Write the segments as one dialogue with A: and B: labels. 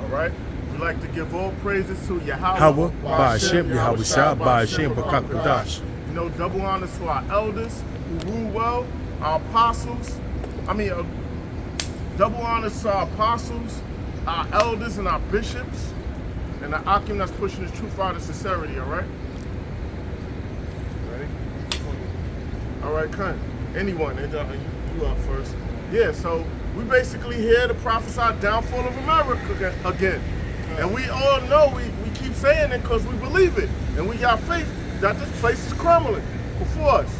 A: All right? We like to give all praises to Yahweh,
B: Hawa, Ba'ashem, Yahweh Shah, Ba'ashem, Bakakadash.
A: You know, double honors to our elders who rule well, our apostles. Double honors to our apostles, our elders, and our bishops, and the Akim that's pushing the truth out of sincerity, all right? Ready? All right, Khan. Anyone, you up first. Yeah, so we basically here to prophesy downfall of America again. And we all know, we keep saying it because we believe it. And we got faith that this place is crumbling before us.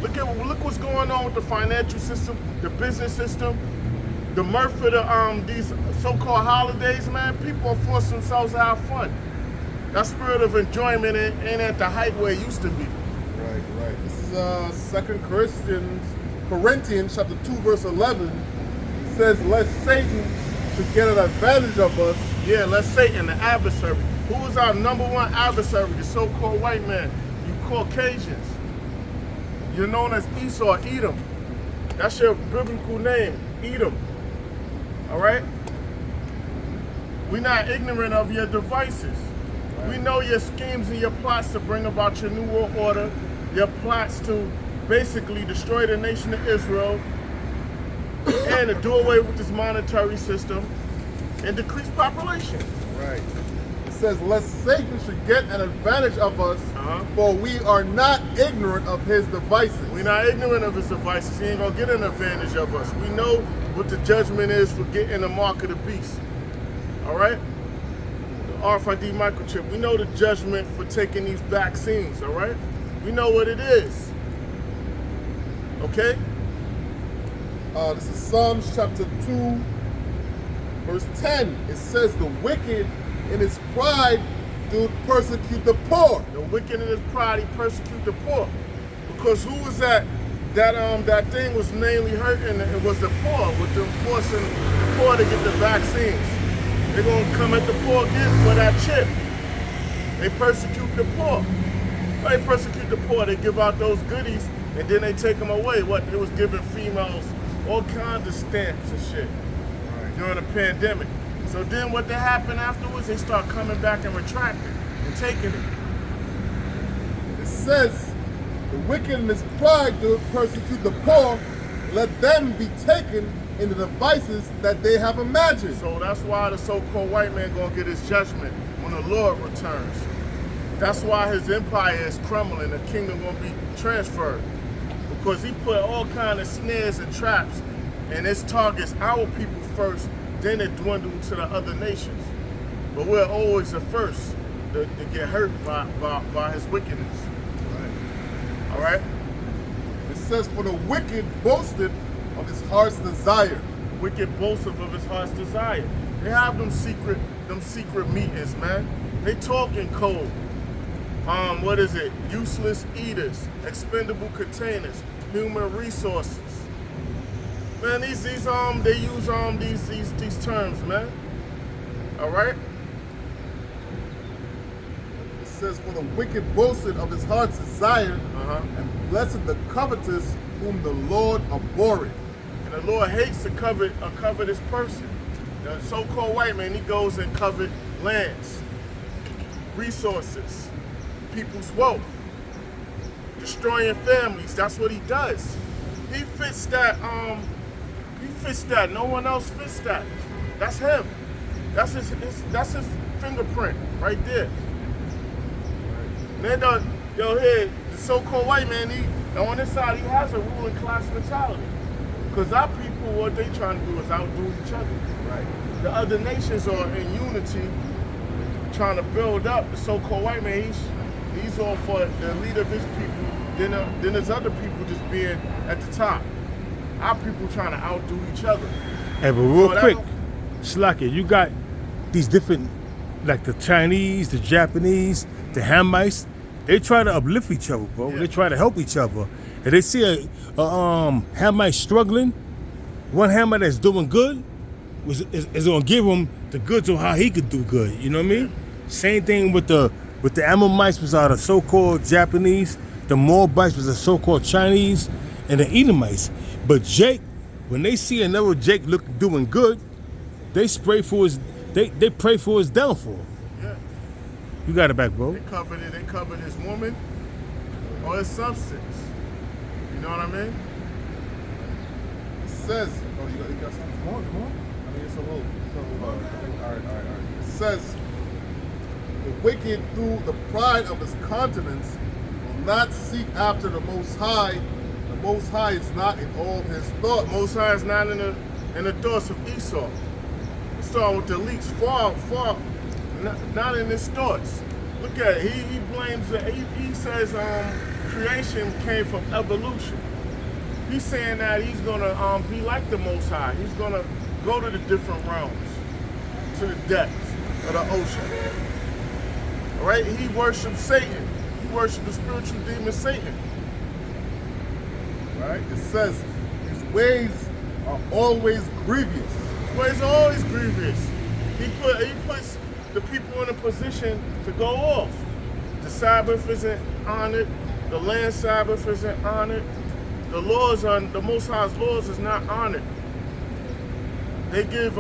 A: Look what's going on with the financial system, the business system, the mirth of these so-called holidays, man. People are forcing themselves to have fun. That spirit of enjoyment ain't at the height where it used to be.
C: Right. This is 2 Corinthians chapter 2, verse 11. It says, lest Satan should get an advantage of us.
A: Yeah, let's Satan, the adversary. Who is our number one adversary? The so-called white man. You Caucasians. You're known as Esau, Edom. That's your biblical name, Edom. All right? We're not ignorant of your devices. Right. We know your schemes and your plots to bring about your new world order, your plots to basically destroy the nation of Israel and to do away with this monetary system and decrease population.
C: Right. It says, lest Satan should get an advantage of us, for we are not ignorant of his devices.
A: We're not ignorant of his devices. He ain't gonna get an advantage of us. We know what the judgment is for getting the mark of the beast. All right? The RFID microchip. We know the judgment for taking these vaccines, all right? We know what it is. Okay?
C: This is Psalms chapter 2, verse 10. It says, the wicked in his pride do persecute the poor.
A: The wicked in his pride, he persecute the poor. Because who was that? That thing was mainly hurting. It was the poor, with them forcing the poor to get the vaccines. They're gonna come at the poor again for that chip. They persecute the poor. They persecute the poor. They give out those goodies and then they take them away. What? It was giving females all kinds of stamps and shit during the pandemic. So then what happened afterwards, they start coming back and retracting and taking it.
C: It says, the wicked in his pride do persecute the poor, let them be taken in the devices that they have imagined.
A: So that's why the so-called white man gonna get his judgment when the Lord returns. That's why his empire is crumbling, the kingdom gonna be transferred. Because he put all kind of snares and traps, and his targets our people first, then it dwindled to the other nations. But we're always the first to get hurt by his wickedness. Right. All right?
C: It says, for the wicked boasted of his heart's desire.
A: Wicked boasteth of his heart's desire. They have them secret meetings, man. They talk in code. What is it? Useless eaters, expendable containers, human resources. Man, they use these terms, man. All right.
C: It says, for the wicked boasted of his heart's desire, and blessed the covetous whom the Lord abhorreth.
A: And the Lord hates a covetous person. The so-called white man, he goes and covet lands, resources, people's wealth, destroying families. That's what he does. He fits that. He fits that. No one else fits that. That's him. That's his fingerprint right there. Man, here, the so-called white man, on this side, he has a ruling class mentality. Because our people, what they trying to do is outdo each other.
C: Right.
A: The other nations are in unity, trying to build up. The so-called white man, he's all for the leader of his people. Then there's other people just being at the top. Our people trying to outdo each other.
B: Hey, but real quick, Shlaki, you got these different, like the Chinese, the Japanese, the Hamites. They try to uplift each other, bro. Yeah. They try to help each other. If they see a Hamite struggling, one Hamite that's doing good is gonna give him the goods on how he could do good. You know what I mean? Yeah. Same thing with the Ammonites, was the so-called Japanese. The Moabites was the so-called Chinese, and the Edomites. But Jake, when they see another Jake doing good, they spray for They pray for his downfall.
A: Yeah.
B: You got it back, bro.
A: They covered his woman or his substance. You know what I mean?
C: It says, oh, you got something? Come on. I mean, it's a little, all right. It says, the wicked through the pride of his countenance will not seek after the Most High. The Most High is not in all his thoughts.
A: The Most High is not in the thoughts of Esau. He started with the leaks far, not in his thoughts. Look at it. He blames it. He says creation came from evolution. He's saying that he's gonna be like the Most High. He's gonna go to the different realms, to the depths of the ocean. All right? He worships Satan. He worships the spiritual demon Satan.
C: Right? It says his ways are always grievous.
A: His ways are always grievous. He puts the people in a position to go off. The Sabbath isn't honored. The land Sabbath isn't honored. The Most High's laws is not honored. They give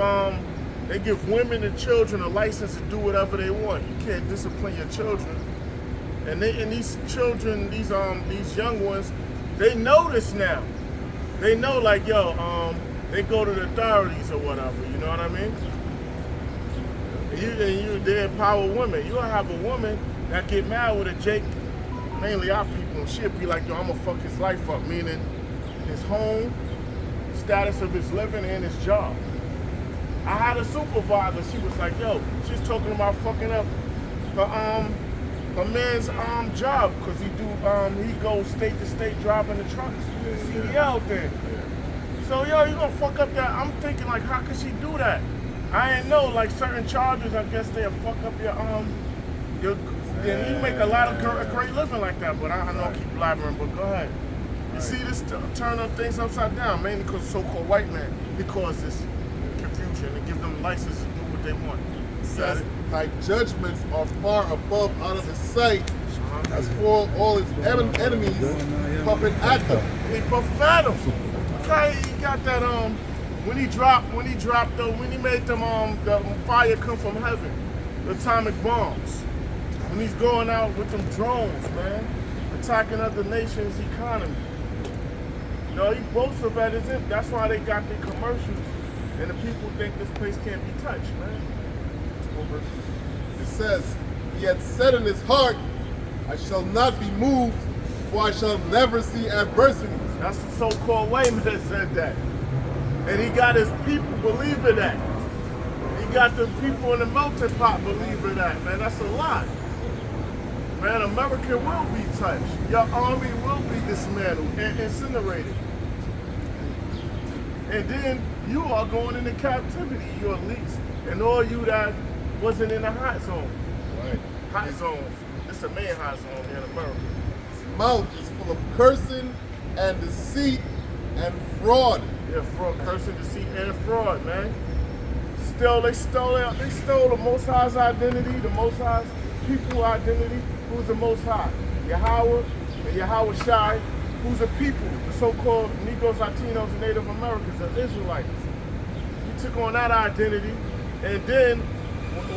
A: women and children a license to do whatever they want. You can't discipline your children. And these children, these young ones, they know this now. They know, like, they go to the authorities or whatever. You know what I mean? They empower women. You'll have a woman that get mad with a Jake, mainly our people, and she'll be like, yo, I'm gonna fuck his life up, meaning his home, status of his living, and his job. I had a supervisor, she was like, yo, she's talking about fucking up her man's job, because he goes state to state driving the trucks, CDL thing. So, yo, you gonna fuck up that? I'm thinking, like, how could she do that? I ain't know, like, certain charges, I guess they'll fuck up your and you make a lot of great living like that, but I know I keep blabbering, but go ahead. You see this turn up things upside down, mainly because the so-called white man, he caused this confusion and give them license to do what they want.
C: Says, thy judgments are far above out of his sight, as for all his enemies puffing at them.
A: He puffing at them. Okay, he got that when he made them the fire come from heaven, the atomic bombs. When he's going out with them drones, man, attacking other nations' economy. You know, he boasts of that, isn't it? That's why they got the commercials, and the people think this place can't be touched, man.
C: It says, he had said in his heart, I shall not be moved, for I shall never see adversity.
A: That's the so-called Wayman that said that. And he got his people believing that. He got the people in the melting pot believing that, man. That's a lot. Man, America will be touched. Your army will be dismantled and incinerated. And then you are going into captivity, your elites, and all you that wasn't in the hot zone.
C: Right.
A: Hot zones. It's a main hot zone here in America.
C: His mouth is full of cursing and deceit and fraud.
A: Yeah, fraud, cursing, deceit, and fraud, man. They stole the Most High's identity, the Most High's people identity. Who's the Most High? Yahweh and Yahweh Shai. Who's the people? The so-called Negroes, Latinos, and Native Americans, the Israelites. He took on that identity, and then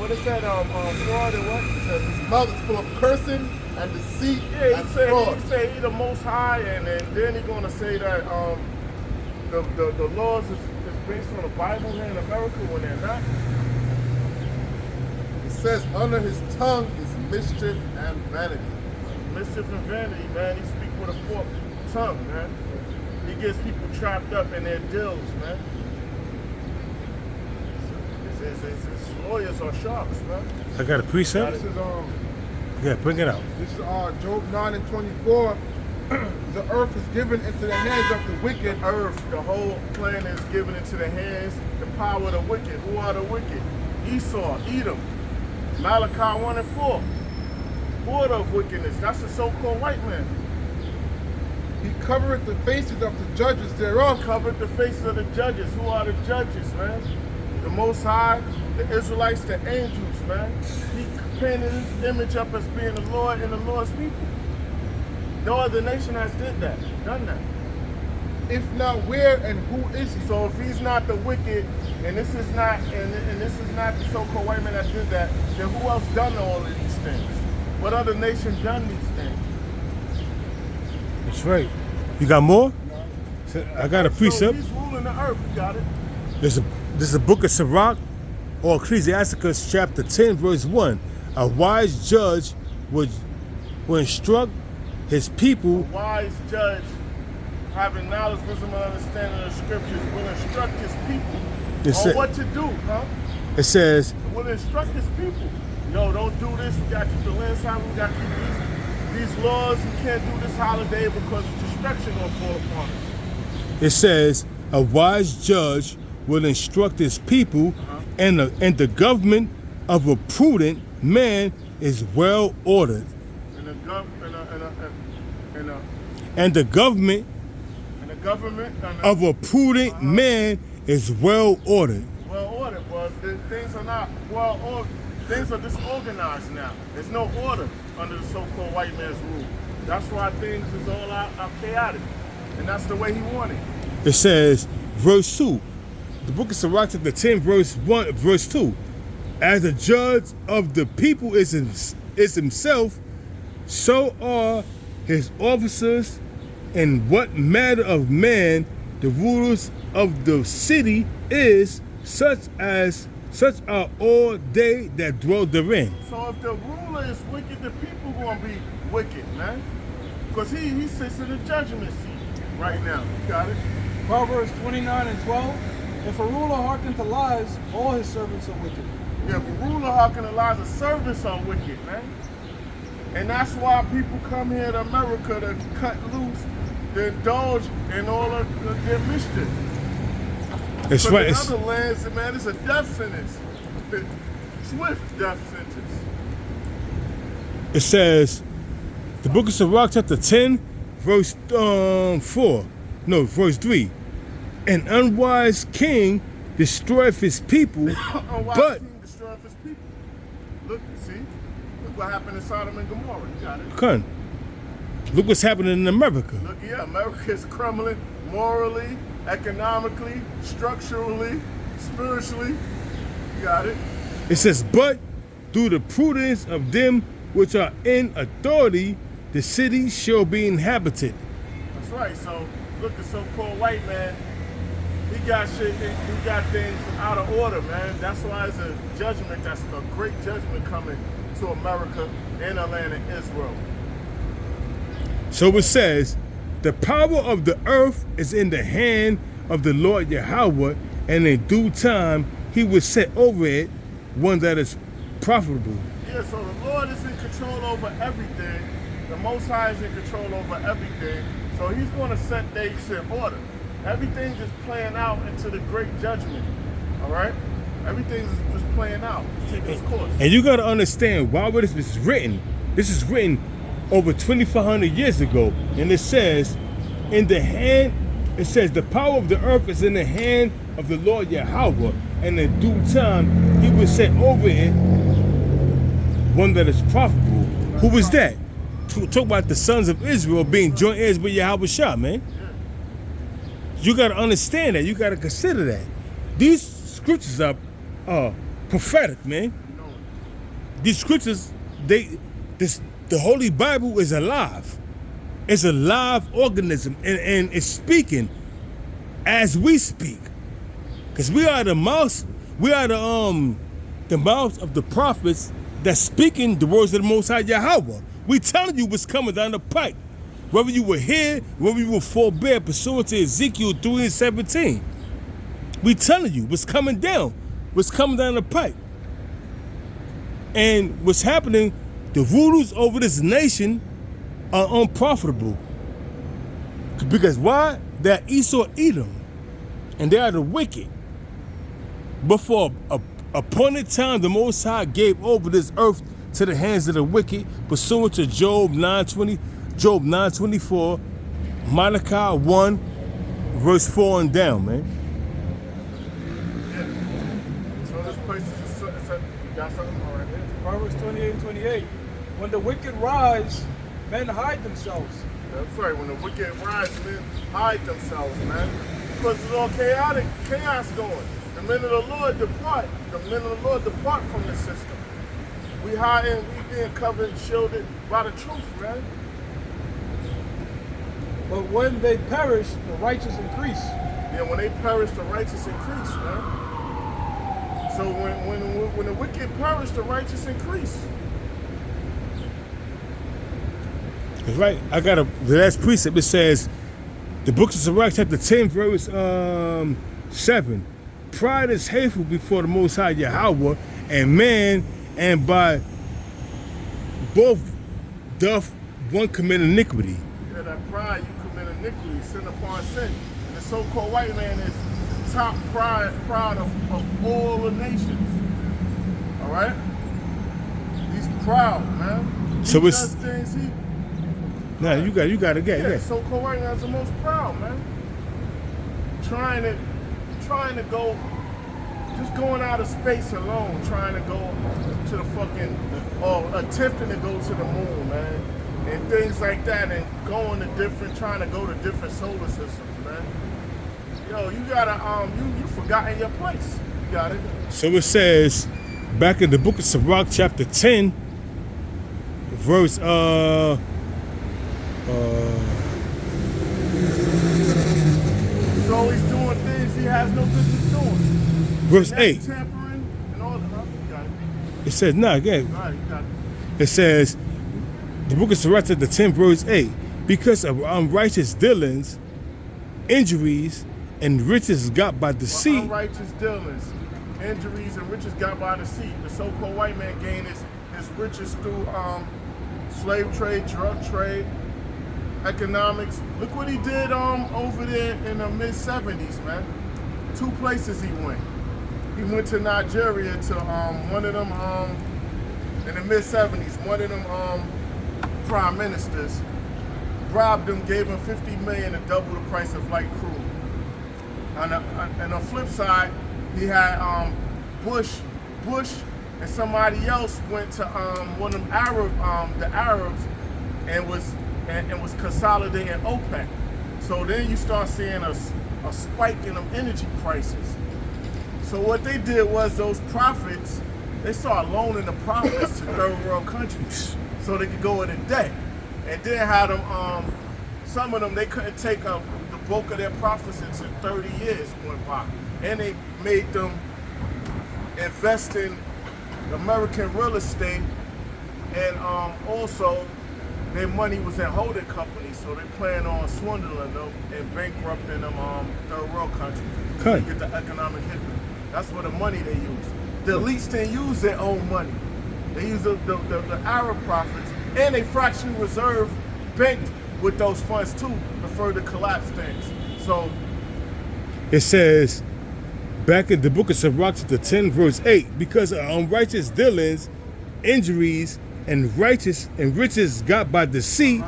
A: what is that? Fraud and what?
C: It says his mouth is full of cursing and deceit and fraud.
A: He said he the Most High, and then he's gonna say that the laws is based on the Bible here in America when they're not.
C: It says under his tongue is mischief and vanity.
A: Mischief and vanity, man. He speaks with a forked tongue, man. He gets people trapped up in their deals, man. His lawyers are sharks, man.
B: I got a precept.
D: This is
B: Yeah, bring it out.
D: This is Job 9:24. The earth is given into the hands of the wicked.
A: The earth, the whole planet is given into the hands, the power of the wicked. Who are the wicked? Esau, Edom, Malachi 1 and 4. Board of wickedness. That's the so-called white man.
D: He covereth the faces of the judges thereof.
A: Covered the faces of the judges. Who are the judges, man? The Most High, the Israelites, the angels, man. He painted his image up as being the Lord and the Lord's people. No other nation has done that.
D: If not, where and who is he?
A: So if he's not the wicked, and this is not, and this is not the so-called white man that did that, then who else done all of these things? What other nation done these things?
B: That's right. You got more? I got a
A: So
B: precept.
A: he's ruling the earth. You got it.
B: There's a book of Sirach or Ecclesiasticus chapter 10 verse 1. A wise judge would instruct his people.
A: Wise judge, having knowledge, wisdom, and understanding of the scriptures, will instruct his people on what to do, huh?
B: It says,
A: Will instruct his people. Yo, don't do this. We got to keep the land silent. We got to keep these laws. We can't do this holiday because destruction gonna fall upon us.
B: it says, a wise judge will instruct his people, and the government of a prudent man is well ordered.
A: And the government
B: Of a prudent man is well ordered.
A: well ordered, but things are not well ordered. Things are disorganized now. There's no order under the so-called white man's rule. That's why things is all out chaotic, and that's the way he wanted.
B: It says, verse 2, the book of Sirach, chapter 10, verse 2. As the judge of the people is himself, so are his officers. In what matter of man the rulers of the city is, such are all they that dwell therein.
A: So if the ruler is wicked, the people gonna be wicked, man. Because he sits in the judgment seat right now. You got it?
E: Proverbs 29 and 12. If a ruler hearken to lies, all his servants are wicked.
A: Yeah, if a ruler hearken to lies, the servants are wicked, man. And that's why people come here to America to cut loose, to indulge in all of their mischief.
B: That's
A: But
B: right.
A: in other lands, man, it's a death sentence. Swift death sentence.
B: It says, the book of Sirach, chapter 10, verse 3. An unwise king destroyeth his people,
A: Unwise
B: but
A: king destroyeth his people. Look, see? Look what happened in Sodom and Gomorrah. You got it.
B: look what's happening in America.
A: Look, yeah, America is crumbling morally, economically, structurally, spiritually. You got it.
B: It says, but through the prudence of them which are in authority, the city shall be inhabited.
A: That's right. So, look, the so-called white man, he got shit, he got things out of order, man. That's why it's a judgment, that's a great judgment coming to America and the land of Israel.
B: So it says, the power of the earth is in the hand of the Lord Yahweh, and in due time he will set over it one that is profitable.
A: Yeah, so the Lord is in control over everything. The Most High is in control over everything. So he's going to set things in order. Everything's just playing out into the great judgment. All right? Everything's just playing out. It's taking its course.
B: And you got to understand why this is written. This is written over 2,500 years ago. And it says, the power of the earth is in the hand of the Lord Yahweh, and in due time he will set over it one that is profitable. Who is that? Talk about the sons of Israel being joint heirs with Yahweh Shah, man. You got to understand that. You got to consider that. These scriptures are prophetic, man. These scriptures, the Holy Bible is alive. It's a live organism, and it's speaking as we speak. Because we are the mouth, the mouths of the prophets that's speaking the words of the Most High Yahweh. We telling you what's coming down the pike. Whether you were here, whether you will forbear, pursuant to Ezekiel 3:17. We telling you what's coming down the pike. And what's happening, the rulers over this nation are unprofitable. Because why? They're Esau Edom, and they are the wicked. But for a appointed time, the Most High gave over this earth to the hands of the wicked, pursuant to Job 9:24, Malachi 1, verse 4 and down, man.
A: So this place is you got something all right here?
E: Proverbs 28 and 28. When the wicked rise, men hide themselves,
A: That's right. When the wicked rise, men hide themselves, man. Because it's all chaotic, chaos going. The men of the Lord depart. The men of the Lord depart from the system. We hiding, we being covered and shielded by the truth, man.
E: But when they perish, the righteous increase.
A: Yeah, when they perish, the righteous increase, man. So when the wicked perish, the righteous increase.
B: That's right. I got the last precept. It says, the book of Sirach, chapter 10, verse 7. Pride is hateful before the Most High Yahweh and man, and by both doth one commit iniquity.
A: Yeah, that pride, you commit iniquity, sin upon sin. And the so-called white man is top proud of all the nations. All right? He's proud, man.
B: So
A: he
B: it's-
A: does things he...
B: Now you got to get
A: Yeah,
B: yeah.
A: so-called white man's the most proud, man. Trying to go, just going out of space alone, trying to go to the fucking, or attempting to go to the moon, man, and things like that, and trying to go to different solar systems, man. Yo, you gotta, you forgotten your place. You got it.
B: So it says, back in the book of Sirach, chapter 10, verse
A: He's always doing things he has no business doing.
B: verse 8.
A: Tampering and all that. You got it.
B: It says, nah, again,
A: All right, you got it.
B: it says, the book of Sirach, chapter 10, verse 8, because of unrighteous dealings, injuries, and riches got by deceit.
A: Unrighteous dealings, injuries, and riches got by deceit. The so-called white man gained his riches through slave trade, drug trade, economics. Look what he did over there in the mid-70s, man. 2 places he went. He went to Nigeria to one of them in the mid-70s. One of them prime ministers robbed him, gave him $50 million to double the price of light crude. On the flip side, he had Bush, and somebody else went to one of them the Arabs, and was consolidating OPEC. So then you start seeing a spike in them energy prices. So what they did was those profits, they started loaning the profits to third world countries so they could go into debt. And then had them, some of them, they couldn't take the bulk of their profits until 30 years went by. And they made them invest in American real estate, and also their money was in holding companies, so they plan on swindling them and bankrupting them third world countries. So they get the economic hit. That's what the money they use. The elites didn't use their own money. They use the Arab profits, and they fractional reserve banked with those funds too to further collapse things. So
B: It says, back in the book of Sirach, chapter 10, verse 8, because of unrighteous dealings, injuries, and riches got by deceit,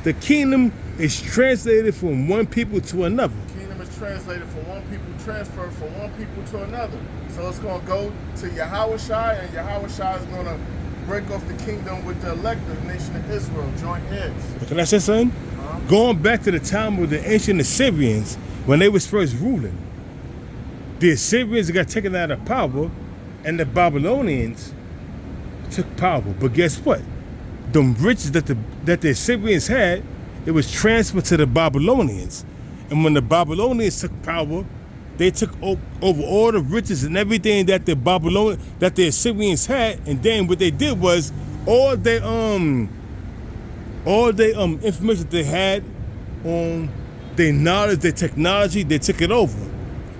B: the kingdom is translated from one people to another.
A: kingdom is translated from one people, transferred from one people to another. So it's going to go to Yahushua, and Yahushua is going to break off the kingdom with the elected nation of Israel, joint heads.
B: But can I say something? Going back to the time of the ancient Assyrians, when they was first ruling, the Assyrians got taken out of power, and the Babylonians took power. But guess what? The riches that the Assyrians had, it was transferred to the Babylonians. And when the Babylonians took power, they took over all the riches and everything that the Assyrians had, and then what they did was all the information they had on their knowledge, their technology, they took it over.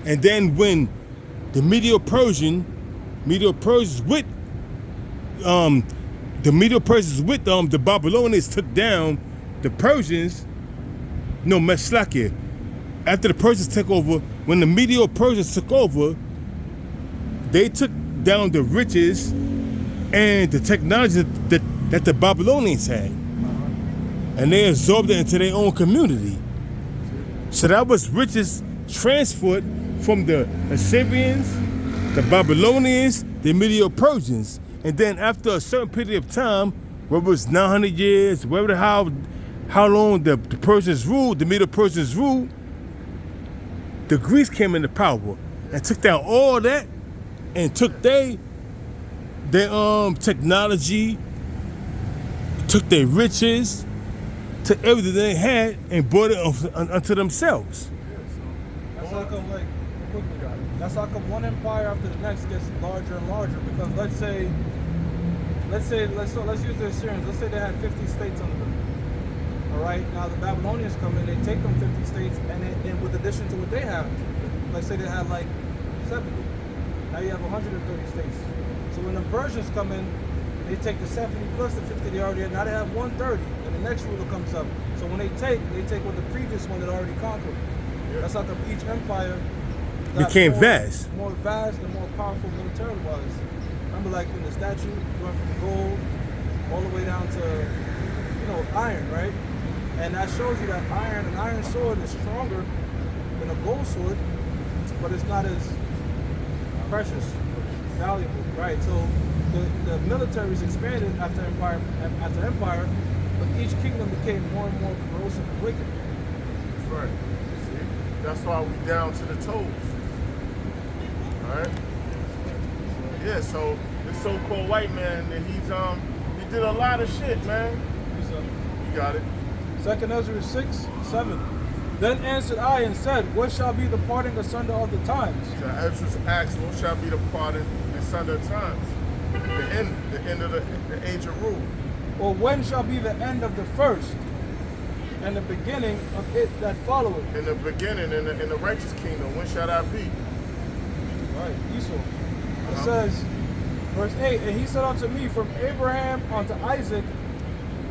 B: And then when the Medo-Persians with the Babylonians took down the Persians, Meslakia. After the Persians took over, when the Medo-Persians took over, they took down the riches and the technology that the Babylonians had. And they absorbed it into their own community. So that was riches transferred from the Assyrians, the Babylonians, the Medo-Persians. And then after a certain period of time, whether it was 900 years, how how long the Persians ruled, the Middle Persians ruled, the Greeks came into power and took down all that and took their technology, took their riches, took everything they had and brought it unto themselves.
E: That's how come, like, quickly, guys. That's how come one empire after the next gets larger and larger. Because let's use the Assyrians. Let's say they had 50 states under them. All right. Now the Babylonians come in, they take them 50 states, and with addition to what they have, let's say they had like 70. Now you have 130 states. So when the Persians come in, they take the 70 plus the 50 they already had. Now they have 130, and the next ruler comes up. So when they take what the previous one had already conquered. That's how come each empire got
B: Became
E: more
B: vast.
E: and more powerful militarily-wise. Remember, like in the statue, you went from gold all the way down to, iron, right? And that shows you that an iron sword is stronger than a gold sword, but it's not as precious, valuable, right? So the military's expanded after empire, but each kingdom became more and more corrosive and wicked.
A: That's right. See? That's why we down to the toes. Alright? Yeah, so this so-called white man, he did a lot of shit, man. You got it.
E: 2nd Ezra 6:7. Then answered I and said, what shall be the parting asunder of the times?
A: So Ezra asked, what shall be the parting asunder of times? The end of the age of rule.
E: Or when shall be the end of the first, and the beginning of it that followeth?
A: In the beginning, in the righteous kingdom, when shall that be?
E: Right, Esau. It says, verse 8, and he said unto me, from Abraham unto Isaac,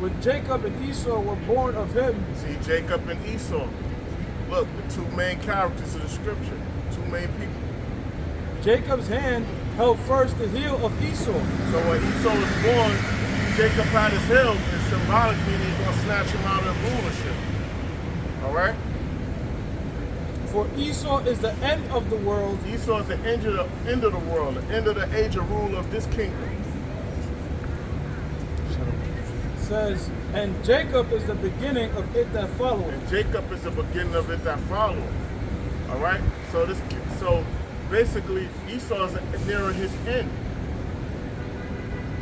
E: when Jacob and Esau were born of him.
A: See, Jacob and Esau. Look, the two main characters of the scripture. Two main people.
E: Jacob's hand held first the heel of Esau.
A: So when Esau was born, Jacob had his heel, and symbolically he's going to snatch him out of rulership. Alright?
E: For Esau is the end of the world.
A: Esau is the end of the world, the end of the age of rule of this kingdom.
E: Says, and Jacob is the beginning of it that followeth.
A: And Jacob is the beginning of it that followeth. Alright? So basically Esau is nearing his end.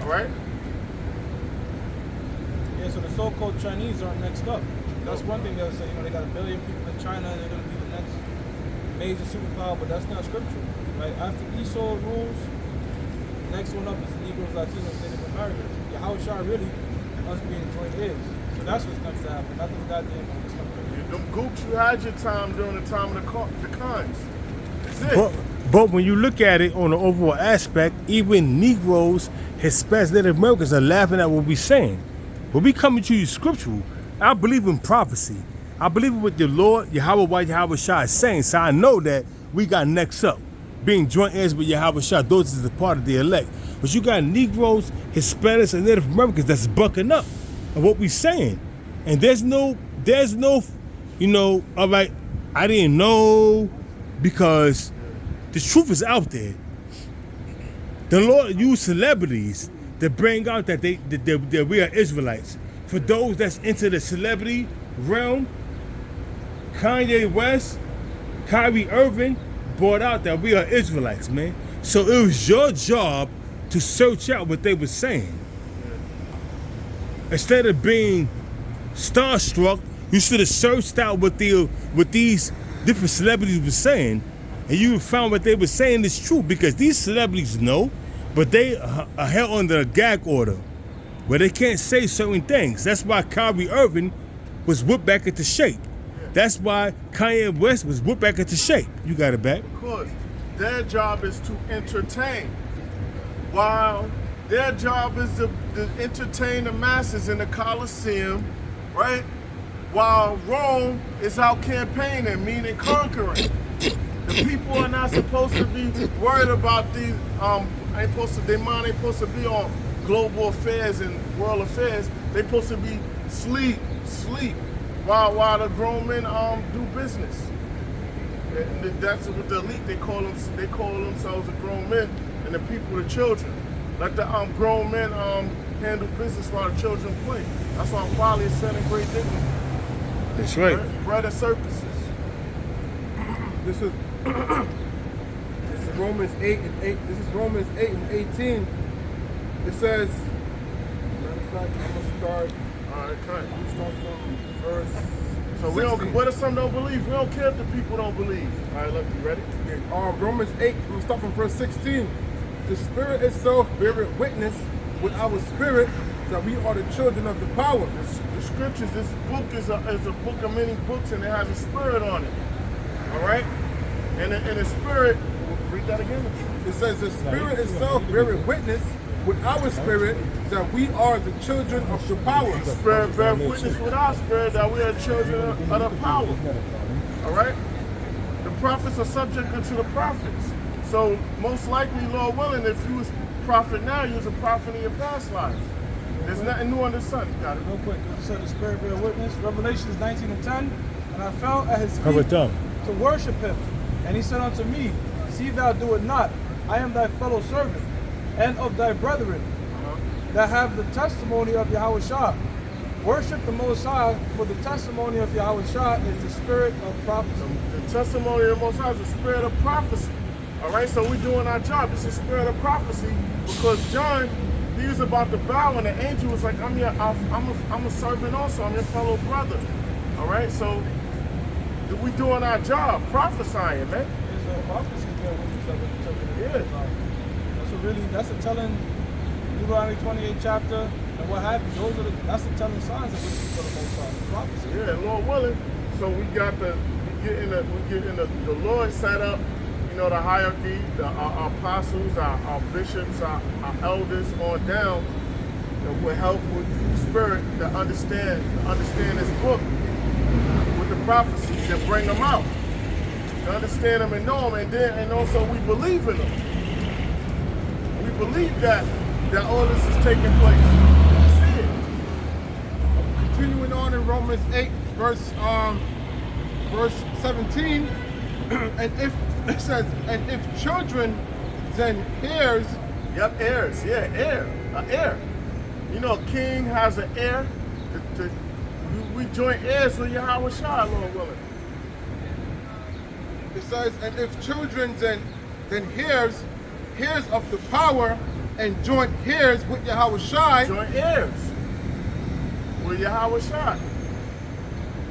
A: Alright?
E: Yeah, so the so-called Chinese are next up. That's one thing they'll say, they got 1 billion people in China, they're going to be the next major superpower, but that's not scriptural. Right? After Esau rules, the next one up is the Negroes, Latinos, Native Americans. Yahushua really must be enjoying his. So that's what's next to happen. Not them goddamn stuff.
A: Them gooks, you had your time during the time of the cons. That's it.
B: But when you look at it on the overall aspect, even Negroes, Hispanics, Native Americans are laughing at what we're saying. When we coming to you scriptural, I believe in prophecy. I believe in what the Lord, Yahweh Shah is saying. So I know that we got next up. Being joint heirs with Yahweh Shah, those is the part of the elect. But you got Negroes, Hispanics, and Native Americans that's bucking up of what we saying. And there's no, all right, I didn't know, because the truth is out there. The Lord used celebrities to bring out that that we are Israelites. For those that's into the celebrity realm, Kanye West, Kyrie Irving brought out that we are Israelites, man. So it was your job to search out what they were saying. Instead of being starstruck, you should have searched out what these different celebrities were saying, and you found what they were saying is true, because these celebrities know, but they are held under a gag order where they can't say certain things. That's why Kyrie Irving was whipped back into shape. That's why Kanye West was whipped back into shape. You got it back.
A: Because their job is to entertain. While their job is to entertain the masses in the Colosseum, right? While Rome is out campaigning, meaning conquering. The people are not supposed to be worried about these, their mind ain't supposed to be on global affairs and world affairs. They supposed to be sleep, while the grown men do business. And that's what the elite, they call themselves the grown men, and the people the children. Let the grown men handle business while the children play. That's why folly is set in great dignity.
B: That's right.
A: Bread and circuses.
D: This is Romans 8 and 8. This is Romans 8 and 18. It says, matter of fact, I'm gonna start.
A: All right, cut.
D: We start from verse.
A: So we
D: 16.
A: don't. What if some don't believe? We don't care if the people don't believe. All right, look, you ready?
D: Romans 8, we'll start from verse 16. The Spirit itself beareth witness with our spirit that we are the children of the power.
A: The scriptures. This book is a book of many books, and it has a spirit on it. All right, and the spirit. Read that again.
D: It says the Spirit itself beareth witness with our spirit that we are the children of the power.
A: The spirit bear witness with our spirit that we are children of the power. All right? The prophets are subject unto the prophets. So most likely, Lord willing, if you was a prophet now, you was a prophet in your past lives. There's nothing new under the sun. You got it.
E: Real quick, you said the Spirit bear witness. Revelations 19 and 10. And I fell at his
B: Cover
E: feet
B: thumb.
E: to worship him. And he said unto me, see thou do it not. I am thy fellow servant, and of thy brethren, that have the testimony of Yahushua. Worship the Most High, for the testimony of Yahushua is the spirit of prophecy.
A: The testimony of the Most High is the spirit of prophecy. All right, so we're doing our job. This is spirit of prophecy because John, he was about to bow, and the angel was like, I'm a servant also. I'm your fellow brother. All right, so we doing our job, prophesying, man.
E: It's a prophecy bear witness of the children of
A: Yeah.
E: Israel. That's a telling, Deuteronomy 28 chapter, and what have you. That's the telling signs of witness for the Most High. Prophecy.
A: Yeah, Lord willing. So we getting the Lord set up, you know, the hierarchy, our apostles, our bishops, our elders on down, that will help with the spirit to understand this book with the prophecies and bring them out. To understand them and know them, and also we believe in them. We believe that all this is taking place. See it.
D: Continuing on in Romans 8, verse 17, and if it says, and if children, then heirs.
A: Yep, heirs. Yeah, an heir. You know, a king has an heir. We joint heirs with Yahweh Shai, Lord willing.
D: It says, and if children, then heirs of the power, and joint heirs with Yahweh Shai.
A: Joint heirs with Yahweh Shai.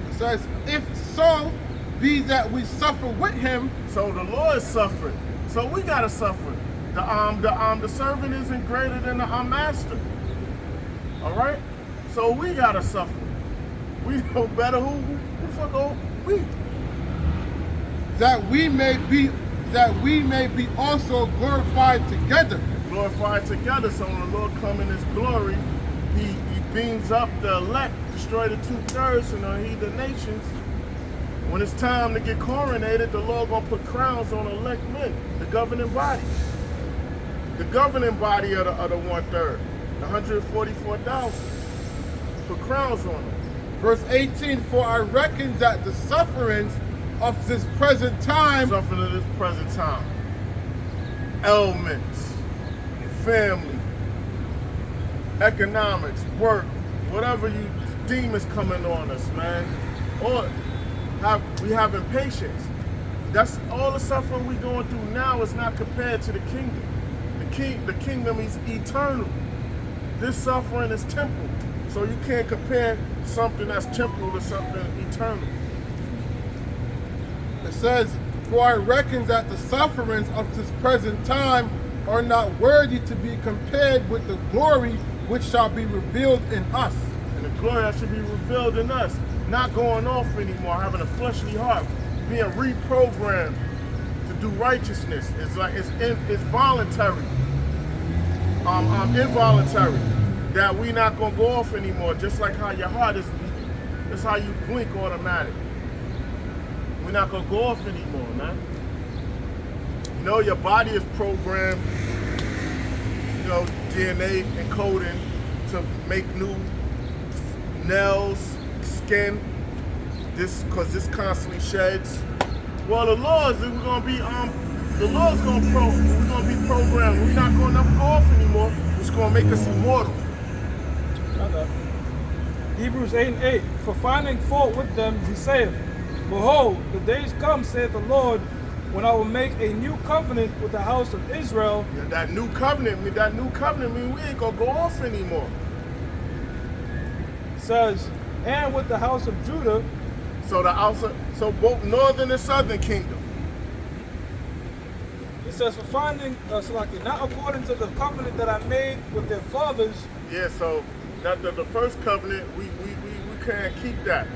D: It says, if so be that we suffer with him.
A: So the Lord suffered. So we gotta suffer. The servant isn't greater than the master. All right. So we gotta suffer. We know better who fuck old we.
D: That we may be also glorified together.
A: Glorified together. So when the Lord come in his glory, he beams up the elect, destroy the 2/3 and heathen nations. When it's time to get coronated, the Lord gonna put crowns on elect men, the governing body. The governing body of the 1/3, the 144,000. Put crowns on them.
D: Verse 18, for I reckon that the sufferings of this present time,
A: Suffering of this present time. Ailments, family, economics, work, whatever you demons coming on us, man. Or we having patience. That's all the suffering we going through now is not compared to the kingdom. The kingdom is eternal. This suffering is temporal. So you can't compare something that's temporal to something eternal.
D: it says, for I reckon that the sufferings of this present time are not worthy to be compared with the glory which shall be revealed in us.
A: And the glory that should be revealed in us, not going off anymore, having a fleshly heart, being reprogrammed to do righteousness. It's like it's voluntary, involuntary. That we not gonna go off anymore. Just like how your heart is beating, that's how you blink automatic. We're not gonna go off anymore, man. You know, your body is programmed, you know, DNA encoding to make new nails, skin, because this constantly sheds. Well, the laws we're gonna be we're gonna be programmed. We're not gonna never go off anymore. gonna make us immortal.
E: Okay. Hebrews 8:8. For finding fault with them, he saith, Behold, the days come, saith the Lord, when I will make a new covenant with the house of Israel.
A: Yeah, that new covenant mean we ain't gonna go off anymore.
E: Says, and with the house of Judah.
A: So both northern and southern kingdom.
E: It says, for finding, not according to the covenant that I made with their fathers.
A: Yeah, so that the first covenant, we can't keep that.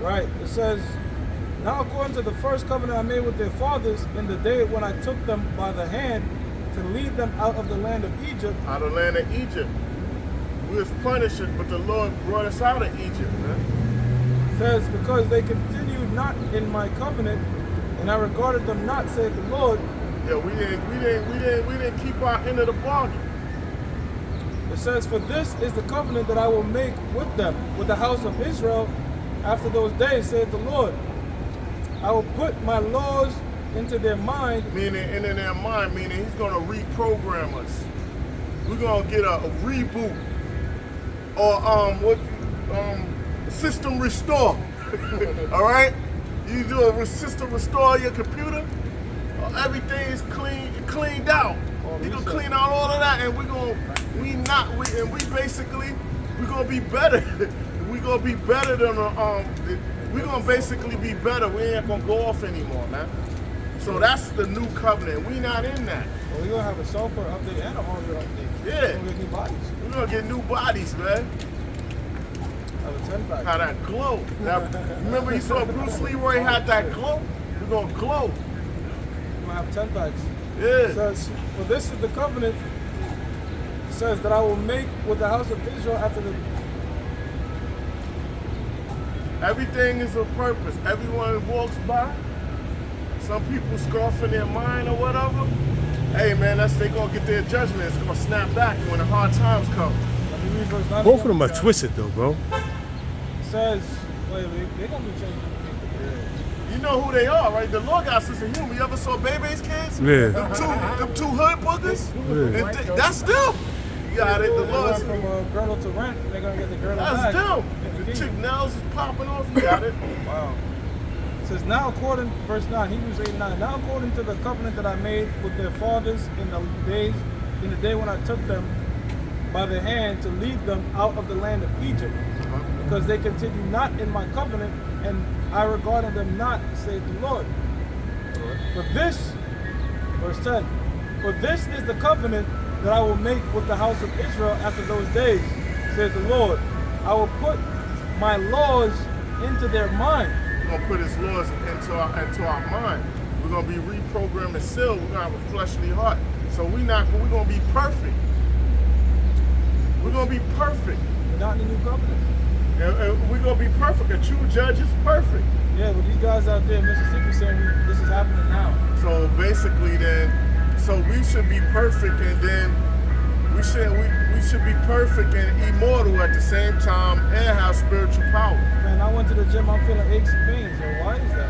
E: Right. It says, not according to the first covenant I made with their fathers in the day when I took them by the hand to lead them out of the land of Egypt.
A: Out of the land of Egypt. We was punished, but the Lord brought us out of Egypt, man.
E: It says, because they continued not in my covenant, and I regarded them not, saith the Lord.
A: Yeah, we didn't keep our end of the bargain.
E: It says, for this is the covenant that I will make with them, with the house of Israel, after those days, saith the Lord. I will put my laws into their mind.
A: Meaning, and in their mind, meaning he's gonna reprogram us. We're gonna get a reboot. Or system restore. All right? You do a system restore on your computer, everything is cleaned out. You gonna clean out all of that, and we're gonna be better. We're gonna be better than we're gonna basically be better. We ain't gonna go off anymore, man. So that's the new covenant. We not in that.
E: Well, we're gonna have a software update and a hardware update.
A: Yeah.
E: We're gonna get new bodies.
A: We're gonna get new bodies, man.
E: Have a 10-pack.
A: How that glow. Remember you saw Bruce Leroy had that glow? We're gonna glow.
E: We're gonna have 10 packs.
A: Yeah.
E: It says, for this is the covenant, it says that I will make with the house of Israel after the.
A: Everything is a purpose. Everyone walks by. Some people scoff in their mind or whatever. Hey man, they gonna get their judgment. It's gonna snap back when the hard times come.
E: Let me read verse 9.
B: Both of them are twisted though, bro.
E: It says, wait, they're gonna be changing people.
A: You know who they are, right? The Lord got sense of humor. You ever saw Bebe's kids?
B: Yeah.
A: Them two hood boogers?
B: Yeah.
A: And that's them. You got it. The
E: They
A: Lord's
E: went from girdle to rent. They're gonna get the girdle
A: that's
E: back.
A: them.
E: in the
A: The chick
E: kingdom.
A: nails is popping off. You got it.
E: Wow. It says, now according, verse 9, Hebrews 8:9, now according to the covenant that I made with their fathers in the day when I took them by the hand to lead them out of the land of Egypt, because they continue not in my covenant, and I regarded them not, saith the Lord. For this, verse 10, for this is the covenant that I will make with the house of Israel after those days, saith the Lord. I will put my laws into their mind.
A: We're gonna put his laws into our mind. We're gonna be reprogrammed and sealed. We're gonna have a fleshly heart. So we're gonna be perfect. We're gonna be perfect.
E: We're not in the new covenant.
A: And we're gonna be perfect. A true judge is perfect.
E: Yeah, but these guys out there in Mississippi saying this is happening now.
A: So basically so we should be perfect, and then we should be perfect and immortal at the same time and have spiritual power.
E: Man, I went to the gym, I'm feeling aches and pains. So why is that?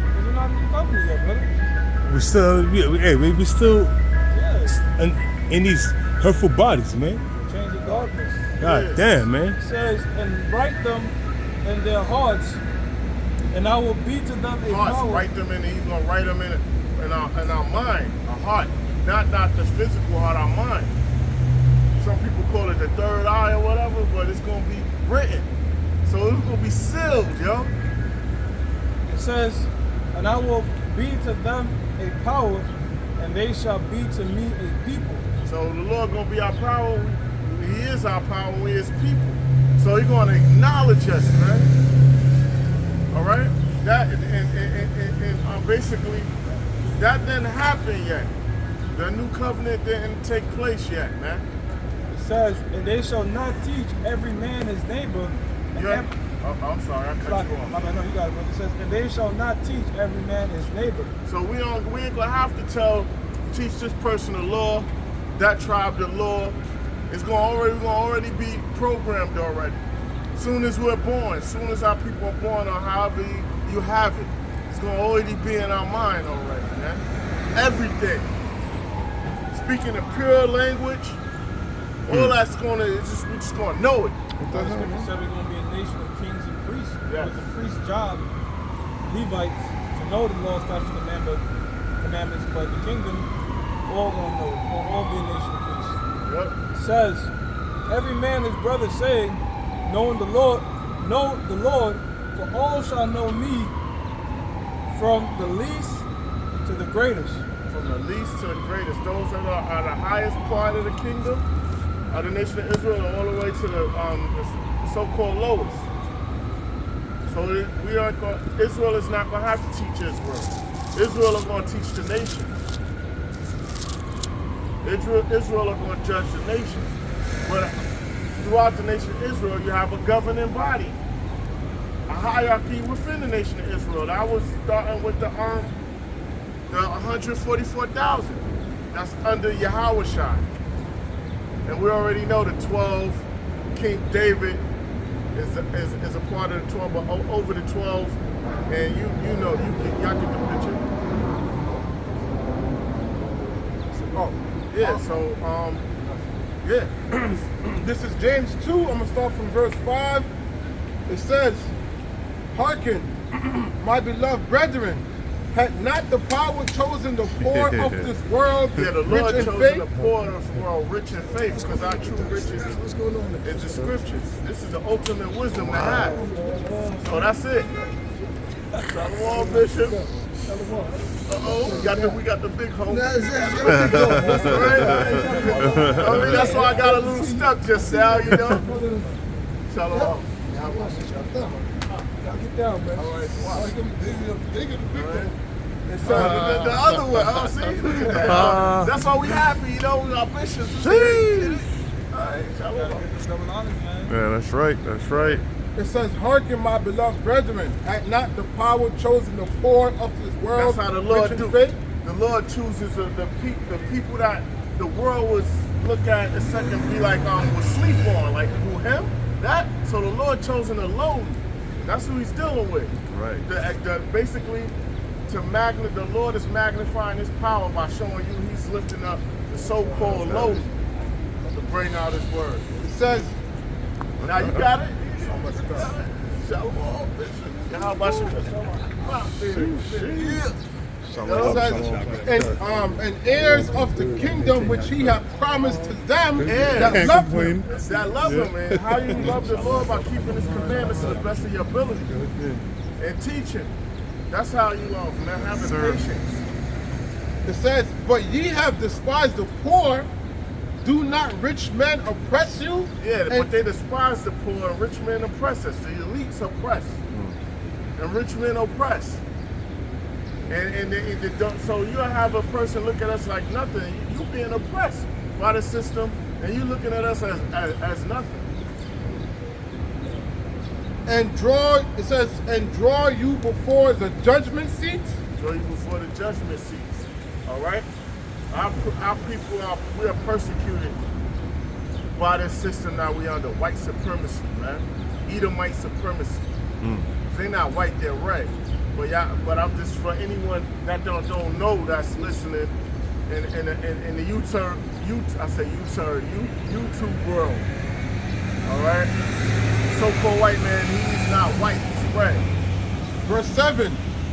E: Because we're not in the new covenant yet, brother.
B: We still
E: Yeah,
B: in these hurtful bodies, man.
E: change the darkness.
B: God damn, man.
E: It says, and write them in their hearts, and I will be to them a
A: Hearts,
E: power.
A: write them in. He's gonna write them in our mind, our heart, not the physical heart, our mind. Some people call it the third eye or whatever, but it's gonna be written. So it's gonna be sealed, yo.
E: It says, and I will be to them a power, and they shall be to me a people.
A: So the Lord gonna be our power. He is our power. We His people. So He's gonna acknowledge us, man. All right. That and basically that didn't happen yet. The new covenant didn't take place yet, man.
E: It says, and they shall not teach every man his neighbor. And
A: Yeah. I'm sorry, I cut you
E: No,
A: off.
E: you got it. But it says, and they shall not teach every man his neighbor.
A: So we ain't gonna have to teach this person the law, that tribe the law. It's gonna already be programmed already. Soon as we're born, soon as our people are born, or however you have it, it's gonna already be in our mind already, man. Everything. speaking a pure language, all that's we're just gonna know it.
E: The scripture said we're going to be a nation of kings and priests.
A: Yes.
E: It was the priest's job, Levites, to know the law, statutes, commandments, but the kingdom, all going to know it. We'll all be a nation of priests.
A: Yep.
E: It says, every man his brother saying, knowing the Lord, know the Lord, for all shall know me from the least to the greatest.
A: From the least to the greatest, those that are the highest part of the kingdom, of the nation of Israel, all the way to the so-called lowest. So Israel is not going to have to teach Israel. Israel are going to teach the nations. Israel are going to judge the nations. But throughout the nation of Israel, you have a governing body, a hierarchy within the nation of Israel. That was starting with the 144,000. That's under Yahushua. And we already know the 12, King David is a part of the 12, but over the 12, and y'all get the picture.
D: Oh,
A: Yeah, so yeah.
D: this is James 2. I'm going to start from verse 5. It says, hearken, my beloved brethren, had not the power chosen the poor of this world
A: Yeah, the
D: rich
A: Lord
D: in
A: chosen
D: faith?
A: the poor of this world rich in faith, because our true riches is the scriptures. This is the ultimate wisdom to have. So that's it. Shalom, Bishop. Uh-oh, we got the big hole. That's right. I mean, that's why I got a little stuck just now, you know. Shalom.
D: Get down, man.
A: All right, watch.
D: It's,
A: The other way, oh, see, look at that. That's why we happy, you know, we got bishops.
F: Jeez.
A: All right, shalom.
F: Yeah, that's right. That's right.
D: It says, hearken, my beloved brethren, had not the power chosen the poor of this world
A: That's how the Lord
D: rich
A: do.
D: in faith?
A: The Lord chooses the people that the world was look at a second, be like would sleep on, like who him? That. So the Lord chosen the lowly. That's who He's dealing with.
F: Right.
A: Basically, the Lord is magnifying His power by showing you He's lifting up the so-called lowly to bring out His word.
D: It says,
A: Now you got it. Shalom, Bishop. How about you? Yeah.
D: it says, and heirs of the kingdom which He hath promised to them that
A: Yeah.
D: love Him.
A: That love Him, man. How you love the Lord by keeping His commandments to the best of your ability and teaching. That's how you love Him, man. Having patience.
D: It says, but ye have despised the poor. Do not rich men oppress you?
A: Yeah,
D: And-
A: but they despise the poor, and rich men oppress us. The elites oppress, and rich men oppress. And they don't. So you have a person look at us like nothing. You being oppressed by the system, and you looking at us as nothing.
D: and draw, it says, and draw you before the judgment seat.
A: Draw you before the judgment seats. All right. Our people we are persecuted by this system that we under, white supremacy, man. Edomite supremacy. They're not white, they're red. But I'm just for anyone that don't know that's listening in the YouTube world. All right. So-called white man, he's not white, he's red.
D: Verse 7,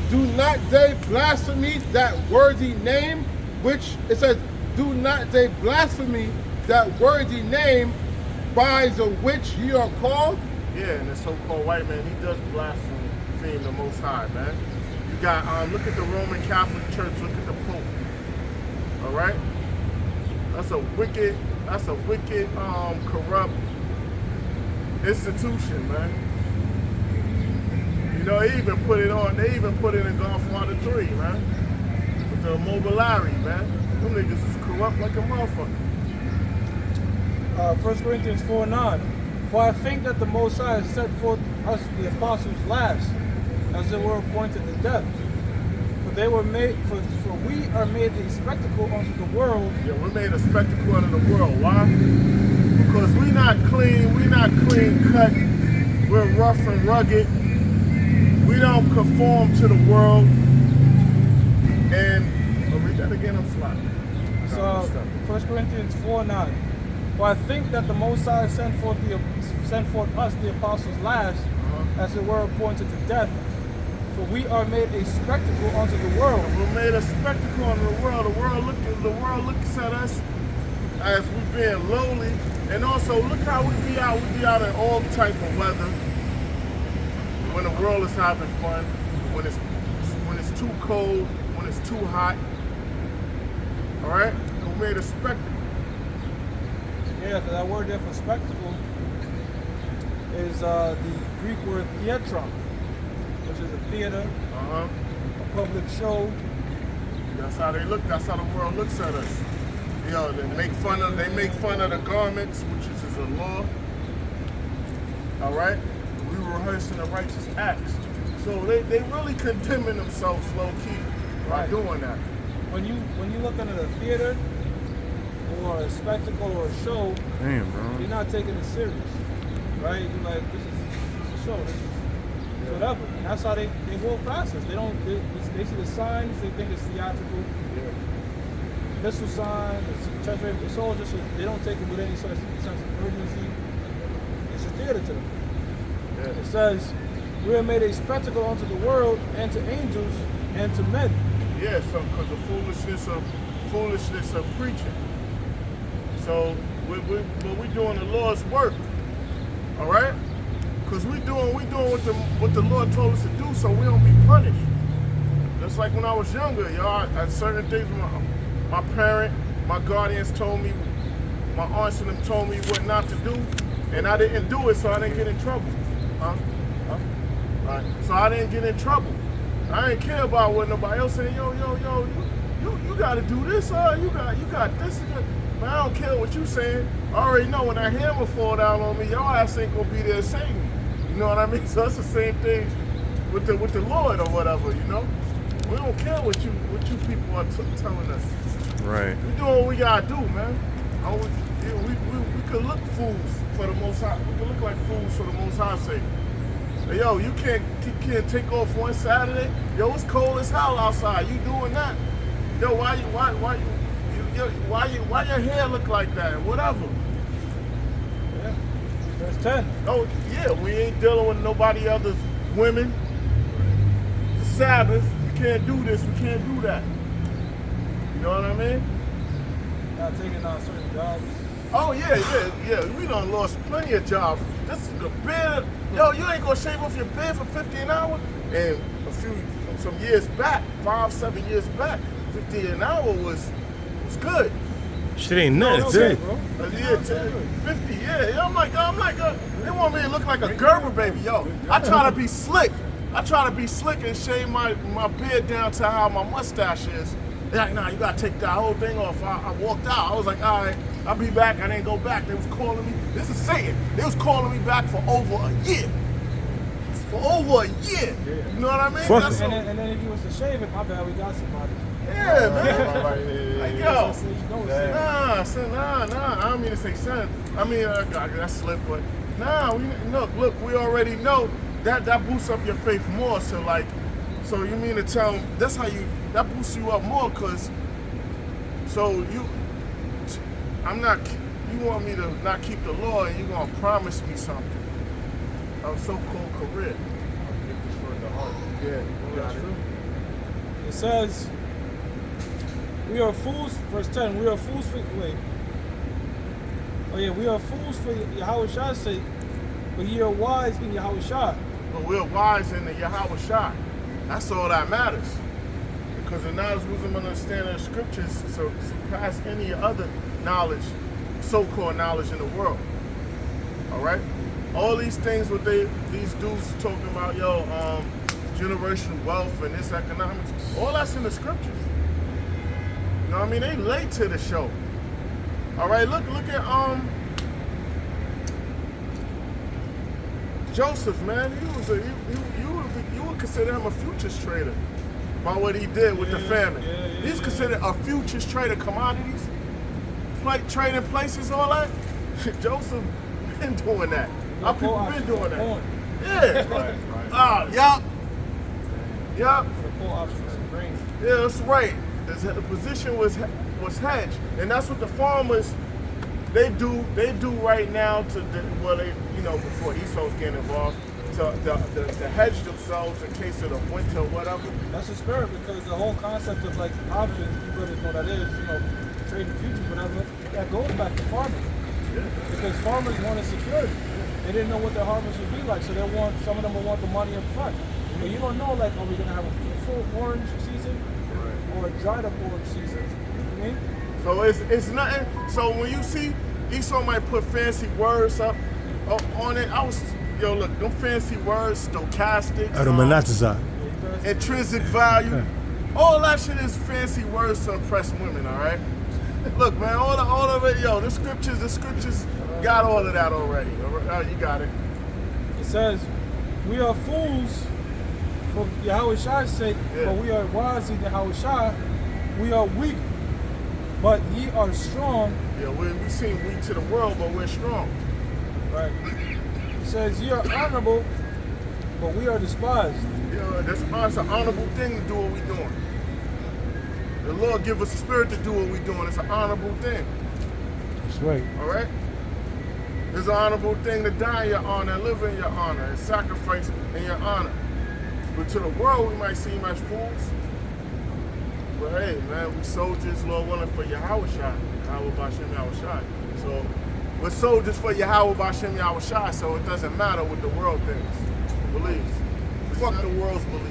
D: do not they blaspheme that worthy name, which, it says, do not they blaspheme that worthy name by the which ye are called?
A: Yeah, and the so-called white man, he does blaspheme the Most High, man. You got, look at the Roman Catholic Church, look at the Pope. All right? That's a wicked, corrupt institution, man. You know, they even put it in Godfather 3, man. With the Mobilari, man. Them niggas is corrupt like a motherfucker.
E: 1 Corinthians 4:9. For I think that the Most High has set forth us the apostles last, as they were appointed to death. For they were made, for we are made a spectacle unto the world.
A: Yeah, we made a spectacle out of the world. Why? Because we not clean cut. We're rough and rugged. We don't conform to the world. And I'll read that again, I'm sloppy.
E: It's 1 Corinthians 4:9. For I think that the Most High sent forth us, the apostles, last, as it were, appointed to death. For we are made a spectacle unto the world.
A: We're made a spectacle unto the world. The world looks at us as we being lowly. And also, look how we be out. We be out in all type of weather. When the world is having fun, when it's too cold, when it's too hot. All right, we made a spectacle.
E: Yeah, that word there for spectacle is the Greek word theatron, which is a theater, a public show.
A: That's how they look. That's how the world looks at us. You know, they make fun of the garments, which is a law. All right, we were rehearsing the righteous acts. So they really condemning themselves low key by doing that.
E: When you look into the theater or a spectacle or a show,
F: Damn, bro.
E: you're not taking it serious, right? You're like, this is a show, this is whatever. And that's how they walk past us. They see the signs, they think it's theatrical. Missile sign, the church rate, it's all just, they don't take it with any sort of sense of urgency. It's a theater to them.
A: Yeah.
E: It says, we are made a spectacle unto the world and to angels and to men.
A: Yeah, so because the foolishness of preaching. So we doing the Lord's work, all right? Because we doing what the Lord told us to do, so we don't be punished. Just like when I was younger, y'all, at certain things, my parent, my guardians told me, my aunts and them told me what not to do, and I didn't do it, so I didn't get in trouble. Right. So I didn't get in trouble. I didn't care about what nobody else saying. Yo, you got to do this, you got this. But I don't care what you saying. I already know when that hammer fall down on me, your ass ain't gonna be there to save me. You know what I mean? So that's the same thing with the Lord or whatever. You know, we don't care what you people are telling us.
F: Right.
A: We doing what we gotta do, man. We could look fools for the Most High. We could look like fools for the Most High sake. Hey, yo, you can't take off one Saturday. Yo, it's cold as hell outside. You doing that? Yo, why your hair look like that? Whatever.
E: Yeah. Verse 10.
A: Oh yeah, we ain't dealing with nobody else's women. It's the Sabbath. We can't do this. We can't do that. You know what I mean?
E: Not taking on certain jobs.
A: Oh yeah. We done lost plenty of jobs. This is the beard. Yo, you ain't gonna shave off your beard for $50 an hour? And some years back, 5-7 years back, $50 an hour was good.
B: Shit ain't nothing,
E: Okay,
B: dude.
E: bro.
A: Yeah, 50, yeah. I'm like, they want me to look like a Gerber baby, yo. I try to be slick. And shave my beard down to how my mustache is. They're like, nah, you gotta take that whole thing off. I walked out. I was like, all right, I'll be back. I didn't go back. They was calling me. This is Satan. They was calling me back for over a year. You know what I mean?
B: Fuck
A: That's
B: it.
E: And then if you was to shave it, my bad, we got somebody.
A: yeah, man. Like, yo.
E: So you know it's
A: Nah. I don't mean to say son. I mean, that's slip, but nah. Look. We already know that boosts up your faith more. So like, so you mean to tell them that's how that boosts you up more, cause you want me to not keep the law, and you gonna promise me something. A so-called career. Yeah.
E: That's true. It says, we are fools, verse 10, we are fools for, we are fools for Yahweh sake, but ye are wise in Yahweh Shai.
A: But we're wise in the Yahweh Shai. That's all that matters. Because the knowledge, wisdom, and understanding of scriptures surpass any other knowledge, so-called knowledge in the world. All right? All these things what these dudes are talking about, generational wealth and this economics, all that's in the scriptures. You know what I mean? They late to the show. All right, look at Joseph, man. You would consider him a futures trader by what he did with the famine. He's considered a futures trader, commodities, trading places, all that. Joseph been doing that. Our people been doing that. Yeah. Yup.
E: For the full option of grain.
A: Yeah, that's right. The position was was hedged, and that's what the farmers they do right now before Esau's getting involved to hedge themselves in case of the winter or whatever.
E: That's the spirit, because the whole concept of like options, you brothers know that is, trading futures, whatever, that goes back to farming. Because farmers wanted security. They didn't know what their harvest would be like, so some of them will want the money up front. But you don't know, like, are we gonna have a full orange season or a dried up orange season? You know what I mean?
A: So it's nothing. So when you see Esau might put fancy words up on it, look, them fancy words, stochastic, intrinsic value, all that shit is fancy words to impress women. All right. Look, man, all of it, the scriptures got all of that already. All right, you got it.
E: It says, we are fools for Yahweh Shai's sake, but we are wise in Yahweh Shai. We are weak, but ye are strong.
A: Yeah, we seem weak to the world, but we're strong.
E: Right. It says, ye are honorable, but we are despised.
A: Yeah, that's an honorable thing to do what we're doing. The Lord give us a spirit to do what we're doing. It's an honorable thing.
B: That's right.
A: All right? It's an honorable thing to die in your honor, live in your honor, and sacrifice in your honor. But to the world, we might seem as fools. But hey, man, we soldiers, Lord willing, for Yahweh Shai. Yahweh Bashem Yahweh Shai. So we're soldiers for Yahweh Bashem Yahweh Shai, so it doesn't matter what the world thinks, believes. Fuck the world's belief.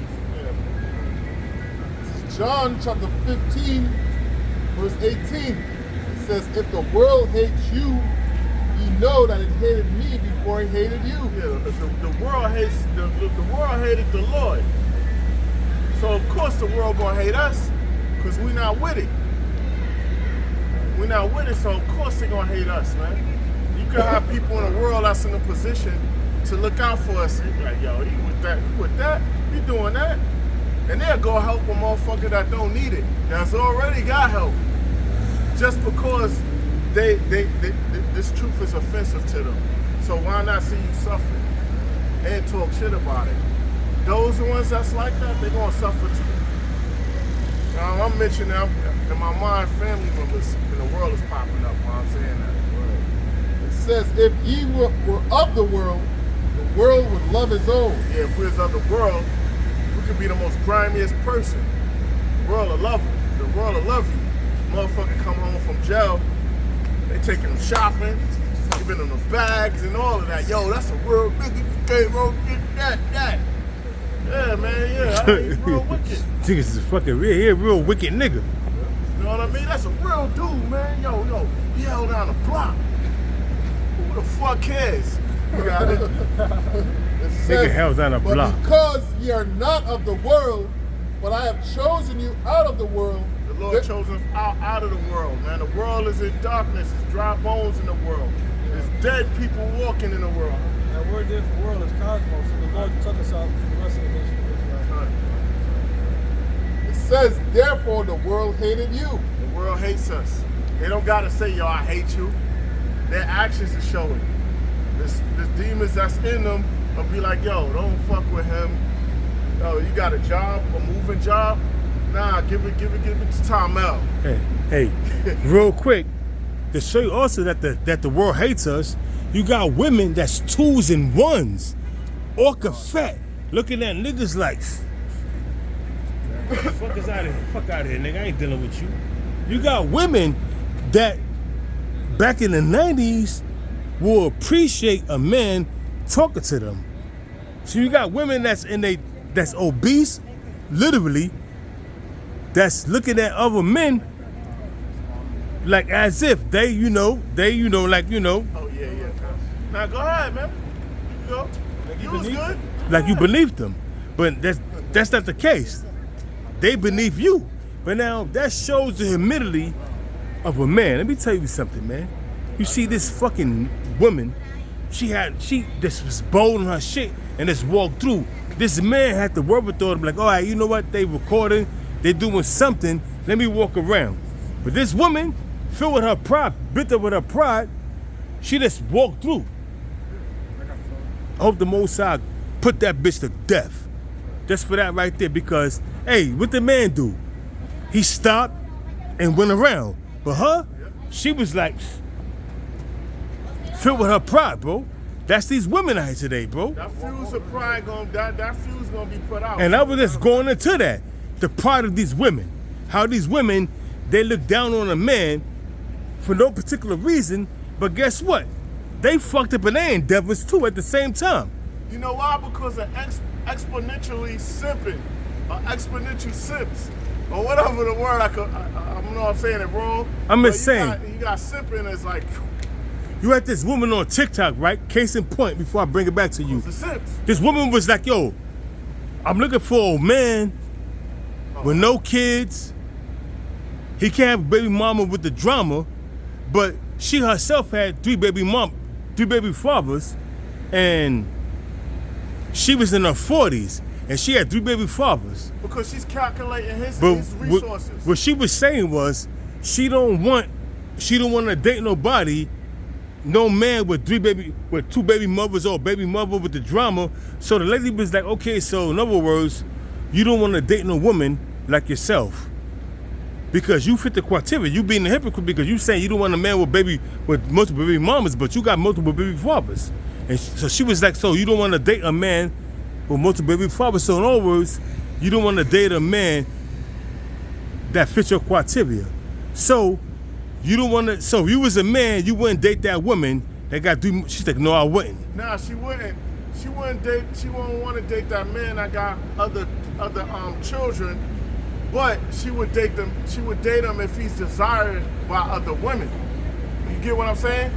C: John chapter 15, verse 18. It says, if the world hates you, you know that it hated me before it hated you.
A: Yeah, the world hates the world hated the Lord. So of course the world gonna hate us, because we're not with it. We're not with it, so of course they're gonna hate us, man. You can have people in the world that's in a position to look out for us. They be like, yo, you with that, you doing that. And they'll go help a motherfucker that don't need it, that's already got help. Just because this truth is offensive to them. So why not see you suffer and talk shit about it? Those ones that's like that, they're gonna suffer too. Now, I'm mentioning that in my mind, family members in the world is popping up while I'm saying that.
C: It says, if ye were of the world would love his own.
A: Yeah, if we was of the world, we could be the most grimiest person. The world will love you. The world will love you. Motherfucker come home from jail, they taking them shopping, giving them the bags and all of that. Yo, that's a real nigga. You can't roll that. Yeah, man, yeah. He's real wicked.
B: Niggas is fucking real wicked nigga.
A: You know what I mean? That's a real dude, man. Yo, he held down the block. Who the fuck cares? You got it.
C: It
B: Nigga held down a block.
C: But because ye are not of the world, but I have chosen you out of the world.
A: The Lord chose us out of the world, man. The world is in darkness. It's dry bones in the world. There's dead people walking in the world.
E: That word there for world is cosmos. So the Lord took us out from the rest of the nation of Israel.
C: It says, therefore the world hated you.
A: The world hates us. They don't gotta say, yo, I hate you. Their actions are showing. The demons that's in them will be like, yo, don't fuck with him. Yo, you got a job, a moving job? Nah, give it to Tom L.
B: Hey, real quick, to show you also that the world hates us, you got women that's 2s and 1s, orca fat, looking at niggas like, fuck us out of here, fuck out of here, nigga, I ain't dealing with you. You got women that back in the 90s will appreciate a man talking to them. So you got women that's obese, literally, that's looking at other men like as if they, like.
A: Oh, yeah. Now, go ahead, man. You was good.
B: Like you beneath them. But that's not the case. They beneath you. But now, that shows the humility of a man. Let me tell you something, man. You see this fucking woman, she just was bold on her shit and just walked through. This man had the wherewithal to be like, all right, you know what? They recording, they doing something. Let me walk around. But this woman, filled with her pride, bit up with her pride, she just walked through. I hope the Most High put that bitch to death. Just for that right there, because, hey, what the man do? He stopped and went around. But her, she was like filled with her pride, bro. That's these women out here today, bro.
A: That fuse of pride that fuse gonna be put out.
B: And I was just going into that. The pride of these women. How these women, they look down on a man for no particular reason, but guess what? They fucked up and they endeavors too at the same time.
A: You know why? Because of exponentially simping, or exponential sips, or whatever the word I don't know if I'm saying it wrong.
B: I'm just
A: but
B: saying.
A: You got simping as like,
B: You had this woman on TikTok, right? Case in point, before I bring it back to you.
A: the sips.
B: This woman was like, yo, I'm looking for a man with no kids. He can't have a baby mama with the drama, but she herself had three baby fathers, and she was in her 40s, and she had 3 baby fathers.
A: Because she's calculating his
B: But
A: resources.
B: what she was saying was, she don't want to date nobody, no man with 2 baby mothers or a baby mother with the drama. So the lady was like, okay, so in other words, you don't want to date no woman like yourself because you fit the criteria. You being a hypocrite because you saying you don't want a man with multiple baby mamas, but you got multiple baby fathers. And so she was like, so you don't want to date a man with multiple baby fathers. So in other words, you don't want to date a man that fits your criteria. So you don't want to. So if you was a man, you wouldn't date that woman that got 3. She's like, no, I wouldn't.
A: Nah, she wouldn't. She wouldn't date. She wouldn't want to date that man that got other children. But she would date them. She would date him if he's desired by other women. You get what I'm saying?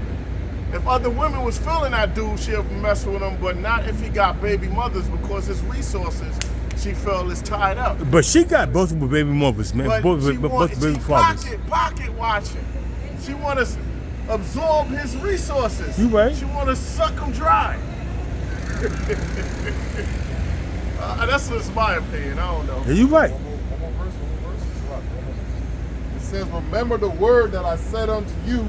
A: If other women was feeling that dude, she'll mess with him, but not if he got baby mothers because his resources, she felt, is tied up.
B: But she got multiple baby mothers, man.
A: But
B: Both baby fathers.
A: Pocket watching. She want to absorb his resources.
B: You right.
A: She want to suck him dry. That's just my opinion. I don't know.
B: Yeah, you right.
C: One more verse. It's right. One more. It says, remember the word that I said unto you,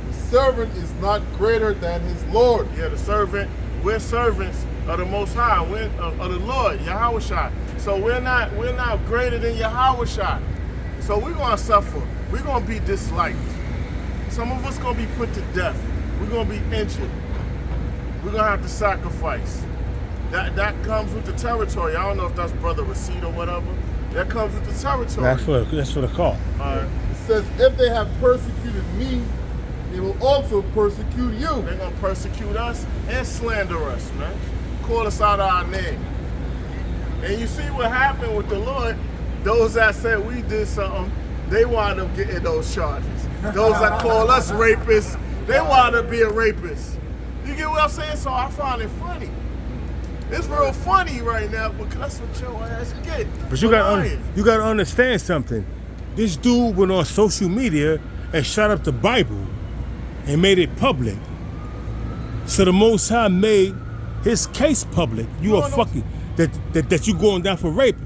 C: the servant is not greater than his Lord.
A: Yeah, the servant. We're servants of the Most High. We're of the Lord, Yahushua. So we're not greater than Yahushua. So we're gonna suffer. We're gonna be disliked. Some of us gonna be put to death. We're gonna be injured. We're gonna have to sacrifice. That comes with the territory. I don't know if that's Brother Receipt or whatever. That comes with the territory.
B: That's for the call.
C: It says, if they have persecuted me, they will also persecute you.
A: They're gonna persecute us and slander us, man. Call us out of our name. And you see what happened with the Lord. Those that said we did something, they wound up getting those charges. Those that call us rapists, they wound up being rapists. You get what I'm saying? So I find it funny. It's real funny right now because that's what your ass get.
B: But you gotta understand something. This dude went on social media and shot up the Bible and made it public. So the Most High made his case public. You are fucking that you going down for raping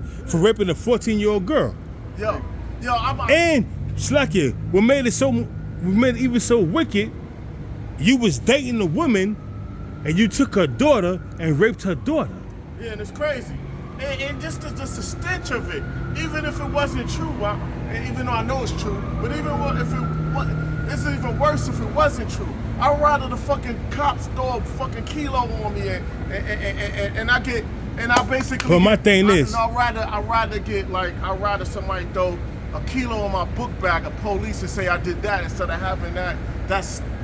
B: a 14-year-old girl.
A: Yo, I'm
B: And Slacky, what made it even so wicked, you was dating a woman and you took her daughter and raped her daughter.
A: Yeah, and it's crazy. And just the stench of it, even if it wasn't true, even though I know it's true, but even if it was, it's even worse if it wasn't true. I'd rather the fucking cops throw a fucking kilo on me and I basically.
B: But my thing is,
A: I'd rather somebody throw a kilo on my book bag of police and say I did that instead of having that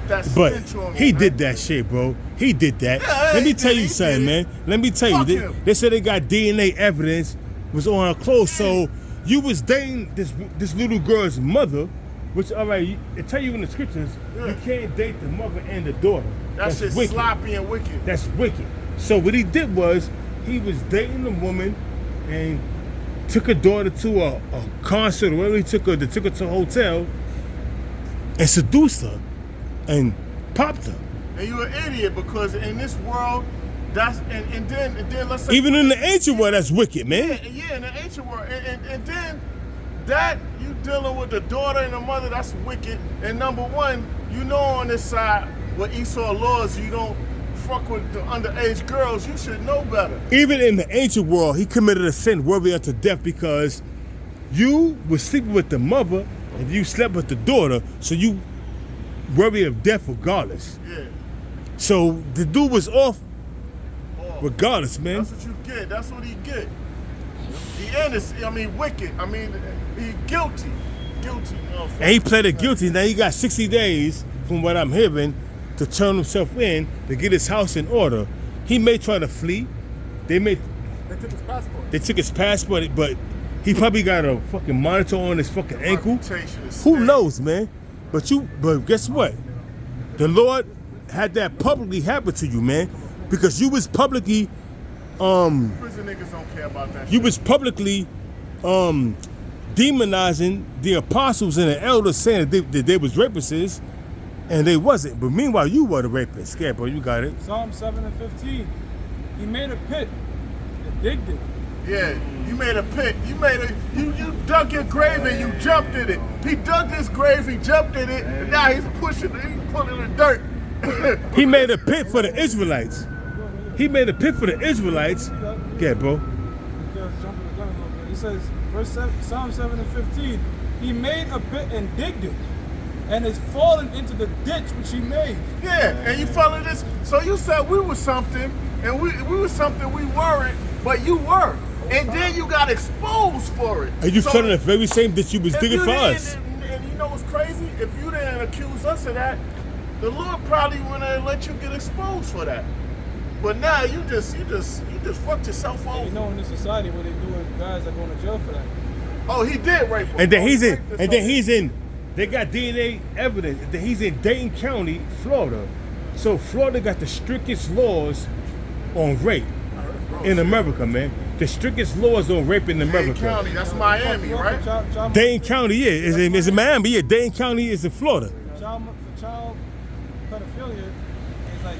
B: but
A: stench on me.
B: he
A: man.
B: did that shit, bro. He did that.
A: Yeah,
B: Let me
A: he
B: tell
A: did,
B: you
A: he
B: something,
A: did.
B: man. Let me tell you.
A: Fuck him.
B: They said they got DNA evidence was on her clothes. So you was dating this little girl's mother, which all right, it tell you in the scriptures you can't date the mother and the daughter.
A: That shit's
B: wicked.
A: sloppy and wicked.
B: That's wicked. So what he did was he was dating a woman and took her daughter to a concert or wherever he took her. They took her to a hotel and seduced her and popped her.
A: And you're an idiot because in this world, and then let's say
B: Even in the ancient world, that's wicked, man.
A: yeah, in the ancient world, and then that you dealing with the daughter and the mother, that's wicked. And number one, you know on this side with Esau laws, you don't fuck with the underage girls. You should know better.
B: Even in the ancient world, he committed a sin worthy unto death because you were sleeping with the mother and you slept with the daughter, so you worry of death regardless.
A: Yeah.
B: So the dude was off
A: Oh,
B: regardless, man.
A: that's what you get. That's what he get. He innocent. I mean, wicked. I mean, he guilty. Guilty, motherfucker.
B: And he pleaded guilty. Now he got 60 days, from what I'm hearing, to turn himself in to get his house in order. He may try to flee. They
C: took his passport.
B: took his passport, but he probably got a fucking monitor on his fucking ankle.
A: Reputation is
B: Who
A: stained.
B: knows, man? But guess what? The Lord had that publicly happen to you, man, because you was publicly,
A: Prison niggas don't care about that
B: you
A: shit.
B: was publicly, demonizing the apostles and the elders, saying that they was rapists, and they wasn't. But meanwhile, you were the rapist. Yeah, bro, you got it.
E: Psalm 7 and 15. He made a pit and digged it.
A: Yeah, you made a pit. You dug your grave and you jumped in it. He dug his grave, he jumped in it, and now he's pushing it, he's pulling the dirt.
B: He made a pit for the Israelites. He made a pit for the Israelites. Yeah, bro.
E: Just jumping the gun a little bit. He says, Psalm 7 and 15. He made a pit and digged it, and is fallen into the ditch which he made.
A: Yeah, and you follow this. So you said we were something, and we were something we weren't, but you were. And then you got exposed for it.
B: And you
A: So
B: fell in the very same ditch you was
A: if
B: digging
A: you
B: for
A: didn't-
B: us.
A: And you know what's crazy? If you didn't accuse us of that, the Lord probably wouldn't let you get exposed for that. But now you just fucked yourself over.
E: You know, in this society, what they do is guys are going to jail for that.
A: Oh, he did rape him.
B: And then
A: Oh,
B: he's
A: he
B: in,
A: raped this
B: and then
A: whole-
B: he's in, they got DNA evidence that he's in Dayton County, Florida. So Florida got the strictest laws on rape in America, man. The strictest laws on rape in
A: Dade
B: America.
A: County, that's Miami, right?
B: Dayton County, yeah, is in Miami, yeah. Dayton County is in Florida.
E: For child pedophilia, it's like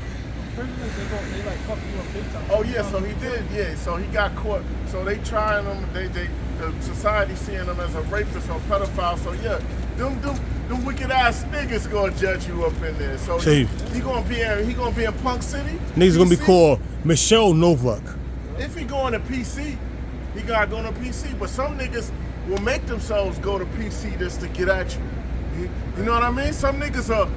E: prisoners, they like fuck you up big time.
A: Oh yeah, so he did. Yeah, so he got caught. So they trying him. The society seeing him as a rapist or pedophile. So yeah, them wicked ass niggas gonna judge you up in there. So
B: See.
A: he gonna be in Punk City.
B: Niggas gonna be
A: PC?
B: called Michelle Novak.
A: If he going to PC, he gotta go to PC. But some niggas will make themselves go to PC just to get at you. You know what I mean? Some niggas are.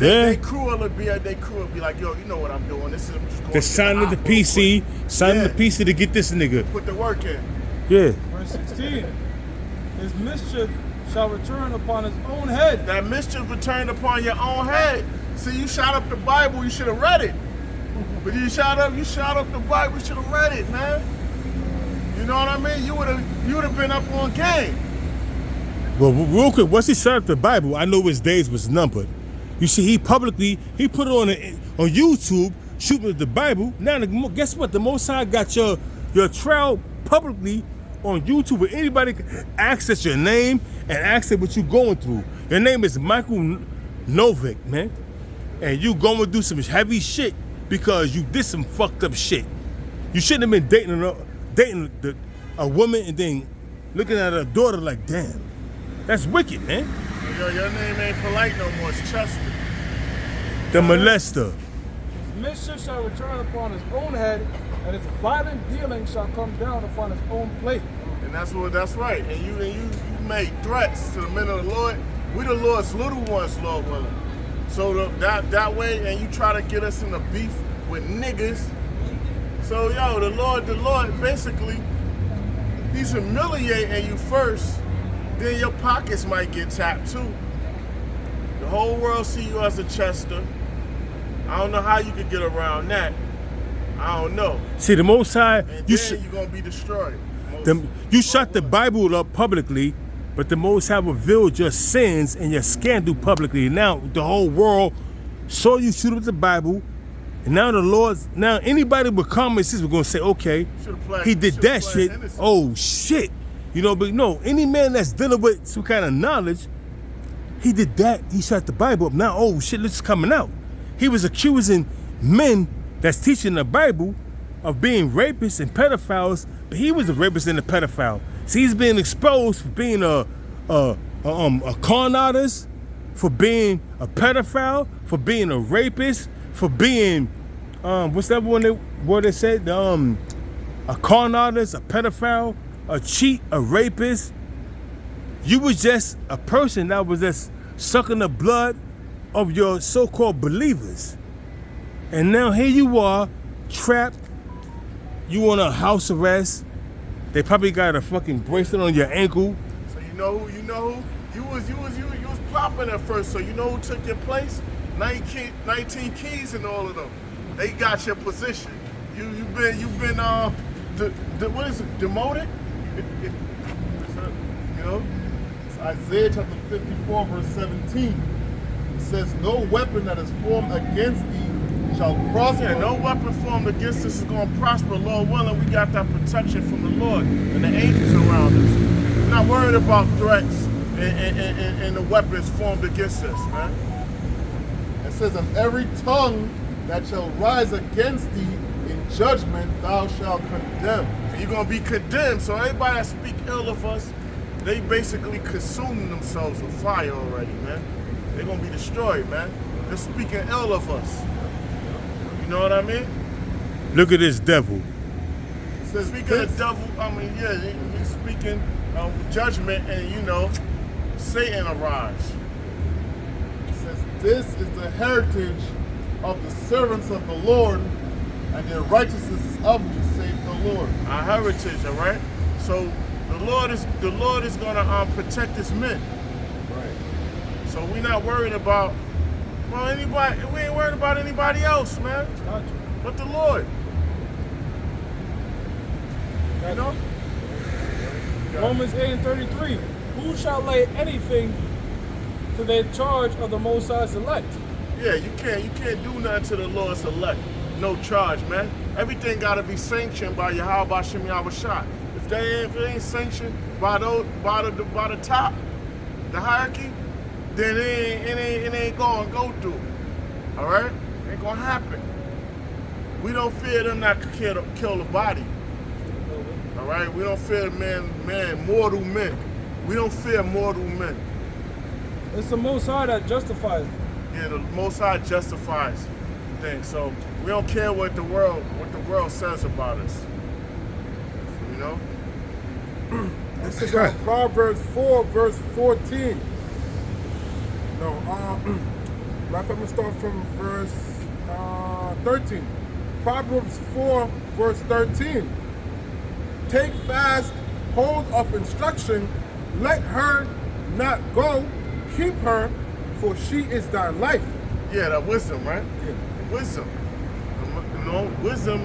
B: Yeah.
A: They crew will be like, yo, you know what I'm doing. This is I'm just going
B: They're
A: to
B: signing the PC, signing the PC to get this nigga.
A: Put the work in.
B: Yeah.
E: Verse 16. His mischief shall return upon his own head.
A: That mischief returned upon your own head. See, you shot up the Bible, you should have read it. But you shot up the Bible, you should have read it, man. You know what I mean? You would have been up on game.
B: Well, real quick, once he shut up the Bible, I know his days was numbered. You see, he put it on YouTube, shooting at the Bible. Now, guess what? The Most High got your trial publicly on YouTube, where anybody can access your name and access what you going through. Your name is Michael Novak, man, and you going through some heavy shit because you did some fucked up shit. You shouldn't have been dating a woman and then looking at her daughter like, damn, that's wicked, man.
A: Yo, your name ain't polite no more. It's Chester.
B: The molester.
E: His mischief shall return upon his own head, and his violent dealing shall come down upon his own plate.
A: And that's right. And you made threats to the men of the Lord. We the Lord's little ones, Lord willing. So that way, and you try to get us in a beef with niggas. So yo, the Lord basically, he's humiliating you first. Then your pockets might get tapped too. The whole world see you as a Chester. I don't know how you could get around that. I don't know.
B: See, the Most High,
A: And
B: you
A: then you're gonna be destroyed.
B: you shut the Bible up publicly, but the Most High revealed your sins and your scandal publicly. Now the whole world saw you shoot up the Bible, and now anybody with common sense was gonna say, okay, he did that shit. Oh shit. You know, but no, any man that's dealing with some kind of knowledge, he did that, he shut the Bible up. Now, oh shit, this is coming out. He was accusing men that's teaching the Bible of being rapists and pedophiles, but he was a rapist and a pedophile. See, he's being exposed for being a con artist, for being a pedophile, for being a rapist, for being what's that one where they said? A con artist, a pedophile, a cheat, a rapist. You was just a person that was just sucking the blood of your so-called believers. And now here you are, trapped. You on a house arrest. They probably got a fucking bracelet on your ankle.
A: So you know who? You was popping at first. So you know who took your place? 19 keys and all of them. They got your position. You've been what is it? Demoted?
C: You know, it's Isaiah chapter 54, verse 17. It says, "No weapon that is formed against thee shall prosper."
A: Yeah, no weapon formed against us is going to prosper. Lord willing, we got that protection from the Lord and the angels around us. We're not worried about threats and the weapons formed against us, man.
C: It says, "And every tongue that shall rise against thee in judgment thou shalt condemn."
A: So you're going to be condemned. So everybody that speak ill of us, they basically consuming themselves with fire already, man. They're going to be destroyed, man. They're speaking ill of us. You know what I mean?
B: Look at this devil.
C: It says,
A: Speaking of devil, I mean, yeah, he's speaking judgment and, you know, Satan arrives.
C: It says, "This is the heritage of the servants of the Lord, and their righteousness is of me, saith the Lord."
A: Our heritage, all right? So the Lord is going to protect his men.
C: Right.
A: So we're not worried about, well, anybody. We ain't worried about anybody else, man.
E: Gotcha.
A: But the Lord. You know?
E: Romans 8:33. Who shall lay anything to the charge of the Most High's elect?
A: Yeah, you can't do nothing to the Lord's elect. No charge, man. Everything got to be sanctioned by Yahweh Shem Yahushua. If they ain't sanctioned by the top, the hierarchy, then it ain't gonna go through. All right, ain't gonna happen. We don't fear them not to kill the body. All right, we don't fear mortal men. We don't fear mortal men.
E: It's the Most High that justifies.
A: Yeah, the Most High justifies things. So we don't care what the world says about us. You know?
D: This is Proverbs 4, verse 14. No, I'm going to start from verse 13. Proverbs 4, verse 13. Take fast hold of instruction, let her not go, keep her, for she is thy life.
A: Yeah, that wisdom, right?
D: Yeah.
A: Wisdom. You know, wisdom,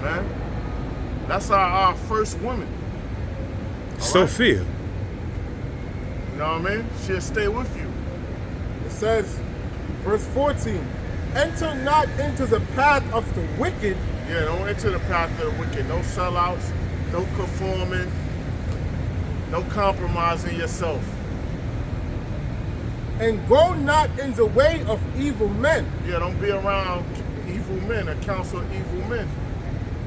A: man. That's our first woman. All
B: Sophia.
A: right? You know what I mean? She'll stay with you.
D: It says, verse 14, enter not into the path of the wicked.
A: Yeah, don't enter the path of the wicked. No sellouts, no conforming, no compromising yourself.
D: And go not in the way of evil men.
A: Yeah, don't be around evil men, a council of evil men.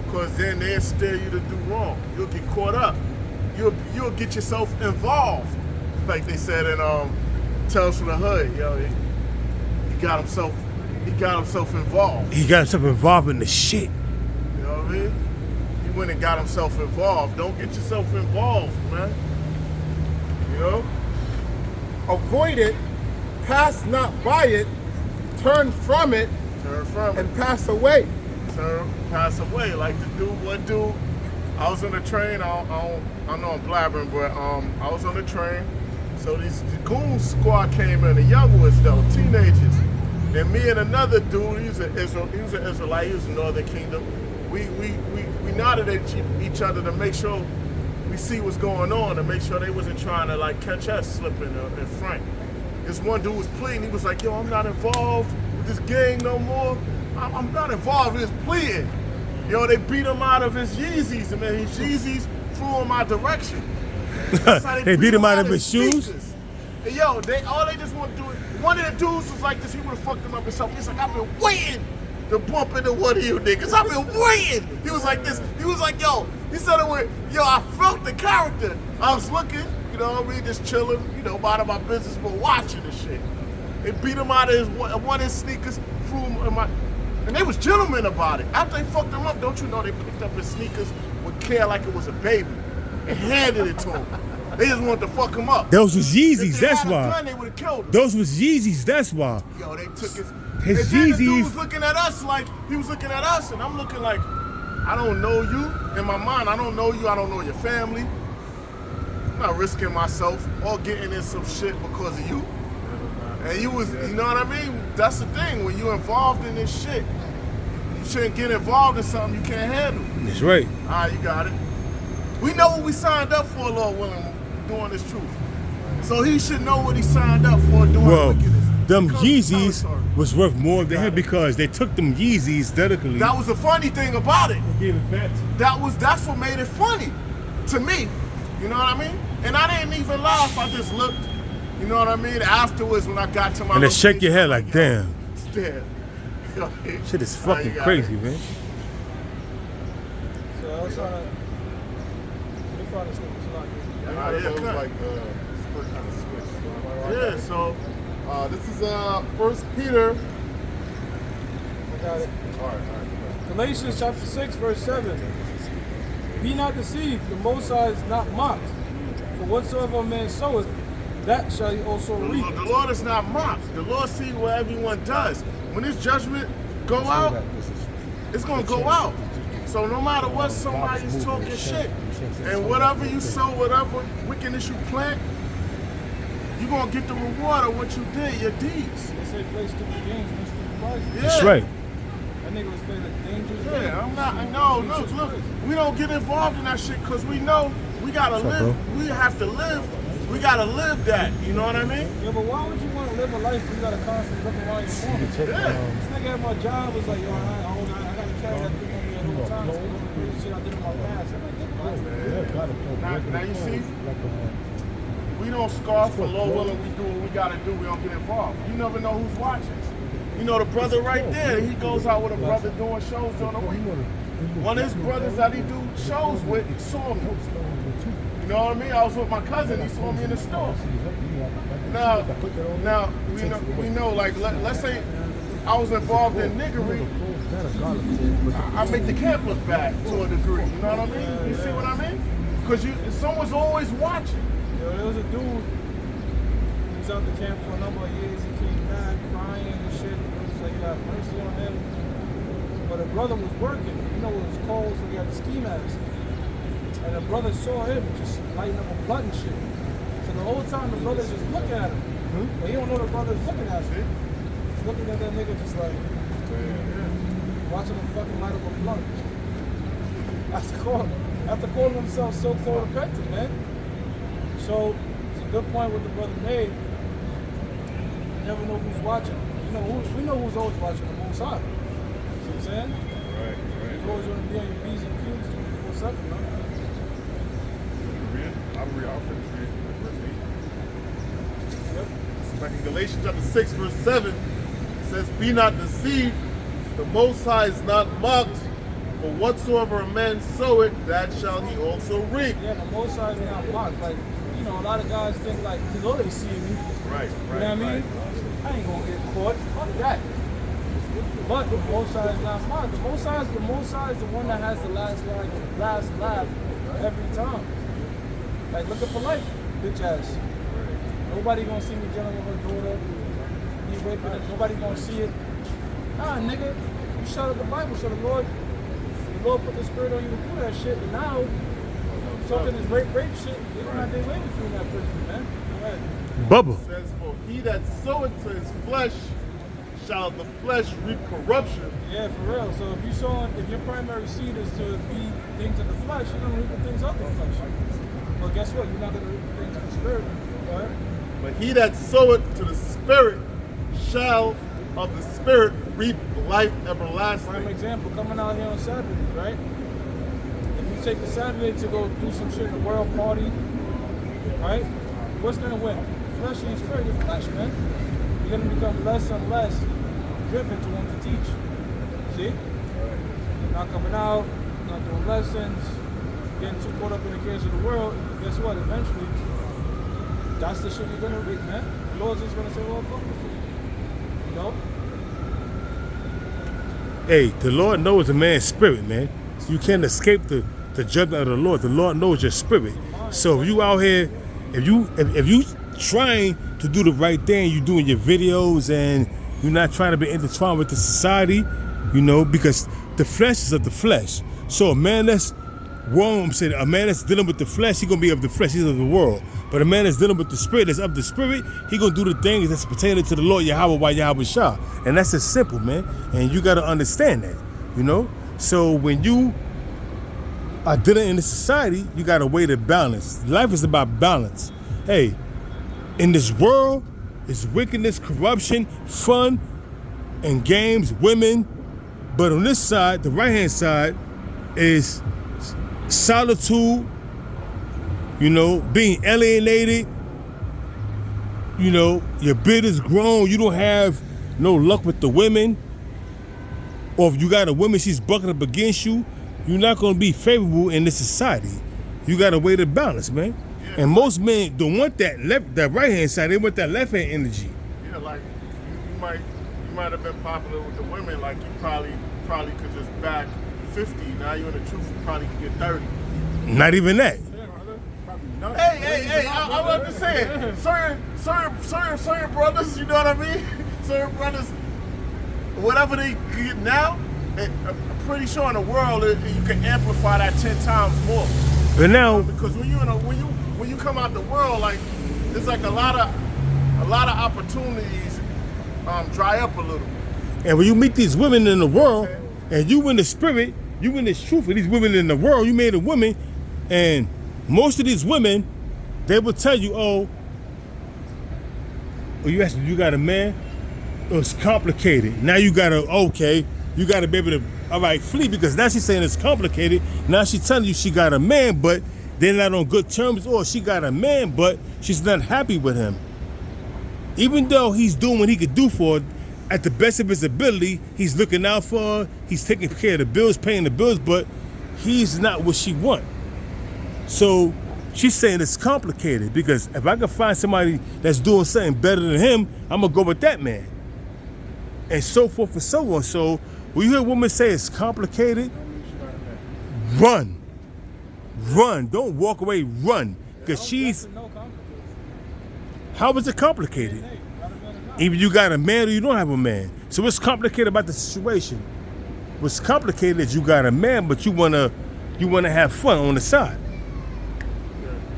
A: Because then they'll steer you to do wrong. You'll get caught up. You'll get yourself involved. Like they said in Tales from the Hood, yo, he got himself involved.
B: He got himself involved in the shit.
A: You know what I mean? He went and got himself involved. Don't get yourself involved, man. You know?
D: Avoid it, pass not by it, turn from it, and pass away.
A: Pass away. Like the dude, I was on the train, I know I'm blabbering, but I was on the train. So the goon squad came in, the young ones though, teenagers. And me and another dude, he was an Israelite, he was in Northern Kingdom. We nodded at each other to make sure we see what's going on, to make sure they wasn't trying to like catch us slipping in front. This one dude was pleading, he was like, yo, I'm not involved with this gang no more. I'm not involved, he was pleading. Yo, they beat him out of his Yeezys, and then his Yeezys flew in my direction.
B: They beat him out of his shoes?
A: And yo, all they just want to do is, one of the dudes was like this, he would have fucked him up himself. He's like, I've been waiting to bump into one of you niggas. I've been waiting. He was like this. He was like, yo, he said it with, yo, I felt the character. I was looking, you know what I mean, just chilling, you know, minding my business, but watching the shit. They beat him out of one of his sneakers, threw him in my, and they was gentlemen about it. After they fucked him up, don't you know they picked up his sneakers with care like it was a baby and handed it to him. They just wanted to fuck him up.
B: Those was
A: If
B: Yeezys,
A: they
B: that's
A: had a
B: why.
A: gun, they would have killed him.
B: Those was Yeezys, that's why.
A: Yo, they took his
B: His
A: and then the dude
B: Yeezys-
A: was looking at us like he was looking at us, and I'm looking like, I don't know you. In my mind, I don't know you. I don't know your family. I'm not risking myself or getting in some shit because of you. And you was, you know what I mean? That's the thing. When you're involved in this shit, you shouldn't get involved in something you can't handle.
B: That's right.
A: All right, you got it. We know what we signed up for, Lord willing, doing this truth. So he should know what he signed up for doing
B: Well,
A: wickedness.
B: them
A: Because
B: Yeezys
A: territory.
B: was worth more than him because they took them Yeezys dedically.
A: That was the funny thing about it.
B: gave it back to
A: That's what made it funny to me. You know what I mean? And I didn't even laugh. I just looked. You know what I mean? Afterwards, when I got to my
B: And then shake your head
A: location,
B: like, damn.
A: Damn.
B: Shit is
A: All right,
B: fucking
A: you got
B: crazy,
A: it.
B: man.
E: So I was trying to. We found this one.
C: I
A: yeah,
C: know it was
A: cut.
C: like split kind of switch.
A: Yeah, so
C: This is 1 Peter.
E: I got it.
C: All right.
E: Galatians chapter 6, verse 7. Be not deceived, the Most High is not mocked. For whatsoever a man soweth, that shall he also reap.
A: the Lord is not mocked. The Lord sees what everyone does. When his judgment go out, it's gonna go out. So no matter what, somebody's talking shit. And whatever you sow, whatever wickedness you plant, you're gonna get the reward of what you did, your deeds.
E: They say play stupid games, win stupid prizes.
A: Yeah.
B: That's right.
E: That nigga was playing a dangerous game.
A: Yeah, I'm not. No, look. We don't get involved in that shit because we know we gotta
B: What's up,
A: live.
B: bro?
A: We have to live. We gotta live that. You know what I mean?
E: Yeah, but why would you want to live a life where you gotta constantly look around your corner?
A: Yeah.
E: This nigga at my job was like, yo, I gotta carry that thing on me at all times. All the crazy shit I did in my past. I'm like,
A: Now you see, we don't scarf for Lord willing. We do what we gotta do. We don't get involved. You never know who's watching. You know the brother right there. He goes out with a brother doing shows during the week. One of his brothers that he do shows with saw me. You know what I mean? I was with my cousin. He saw me in the store. Now we know. Like let's say I was involved in niggery. I make the camp look bad to a degree. You know what I mean? You see what I mean? Because someone's always watching.
E: yo, there was a dude. He was out the camp for a number of years. He came back crying and shit. It was like, God mercy on him. But the brother was working. You know, it was cold, so he had the ski mask. And the brother saw him just lighting up a blunt and shit. So the whole time the brother's just looking at him. But he don't know the brother's looking at him. He's looking at that nigga just like, watching him fucking light up a blunt. After calling himself so co-repentant, man. So it's a good point what the brother made. You never know who's watching. We know who's always watching, the Most High. See what I'm saying?
C: Right.
E: You always want to be on your P's and Q's 24/7, you know?
C: I'll finish reading verse 8.
E: Yep.
C: It's back in Galatians chapter 6, verse 7. It says, Be not deceived, the Most High is not mocked. For whatsoever a man soweth, that shall he also reap.
E: Yeah, the Most High is not mocked. Like, you know, a lot of guys think like, he's already seeing me.
C: Right,
E: You know what I mean? I ain't gonna get caught. Fuck that. But the Most High is not mocked. The Most High is the one that has the last laugh every time. Like, look at for life, bitch ass. Nobody gonna see me dealing with her daughter. Me raping it. Nobody gonna see it. Nah, nigga, you shut up the Bible, so the Lord put the spirit on you to do that shit. And now, you talking this rape shit, you don't have to waiting for you in that prison, man. Go ahead.
B: Bubba.
C: It says, For he that soweth to his flesh shall the flesh reap corruption.
E: Yeah, for real. So if your primary seed is to be things of the flesh, you're gonna reap the things of the flesh. But guess what? You're not gonna reap the things of the spirit. Go ahead.
C: But he that soweth to the Spirit shall of the Spirit reap life everlasting.
E: Prime example, coming out here on Saturdays, right? If you take the Saturday to go do some shit in the world, party, right? What's gonna win? Flesh and spirit, your flesh, man. You're gonna become less and less driven to want to teach. See? Not coming out, not doing lessons, getting too caught up in the cares of the world. Guess what? Eventually, that's the shit you're gonna reap, man. The Lord's just gonna say, well, fuck it. You know?
B: Hey, the Lord knows a man's spirit, man. So you can't escape the judgment of the Lord. The Lord knows your spirit. So if you out here if you trying to do the right thing, you doing your videos and you're not trying to be intertwined with the society, because the flesh is of the flesh. So a man that's wrong, I'm saying a man that's dealing with the flesh, he gonna be of the flesh, he's of the world. But a man that's dealing with the spirit, that's of the spirit, he gonna do the things that's pertaining to the Lord Yahweh by Yahweh Shah. And that's just simple, man. And you gotta understand that, So when you are dealing in the society, you gotta weigh the balance. Life is about balance. Hey, in this world, it's wickedness, corruption, fun, and games, women. But on this side, the right-hand side, is solitude, being alienated, your beard is grown, you don't have no luck with the women, or if you got a woman, she's bucking up against you, you're not going to be favorable in this society. You got to weigh the balance, man. Yeah. And most men don't want that right-hand side, they want that left-hand energy.
A: Yeah, like, you might have been popular with the women, like you probably could just back 50, now you're in the truth, you probably can get 30.
B: Not even that.
A: Hey, I was just saying, certain brothers, you know what I mean? Certain brothers, whatever they get now, I'm pretty sure in the world you can amplify that 10 times more.
B: But now,
A: because when you come out the world, like there's like a lot of opportunities dry up a little.
B: And when you meet these women in the world, and you in the spirit, you in this truth, and these women in the world, you made a woman, and most of these women, they will tell you, you ask me, you got a man? Oh, it's complicated. Now you gotta be able to, all right, flee, because now she's saying it's complicated. Now she's telling you she got a man, but they're not on good terms, or she got a man, but she's not happy with him. Even though he's doing what he could do for her, at the best of his ability, he's looking out for her, he's taking care of the bills, paying the bills, but he's not what she wants. So she's saying it's complicated, because if I can find somebody that's doing something better than him, I'm gonna go with that man. And so forth and so on. So when you hear women say it's complicated, run. Don't walk away, run. Because she's, how is it complicated? Either you got a man or you don't have a man. So what's complicated about the situation? What's complicated is you got a man, but you wanna have fun on the side.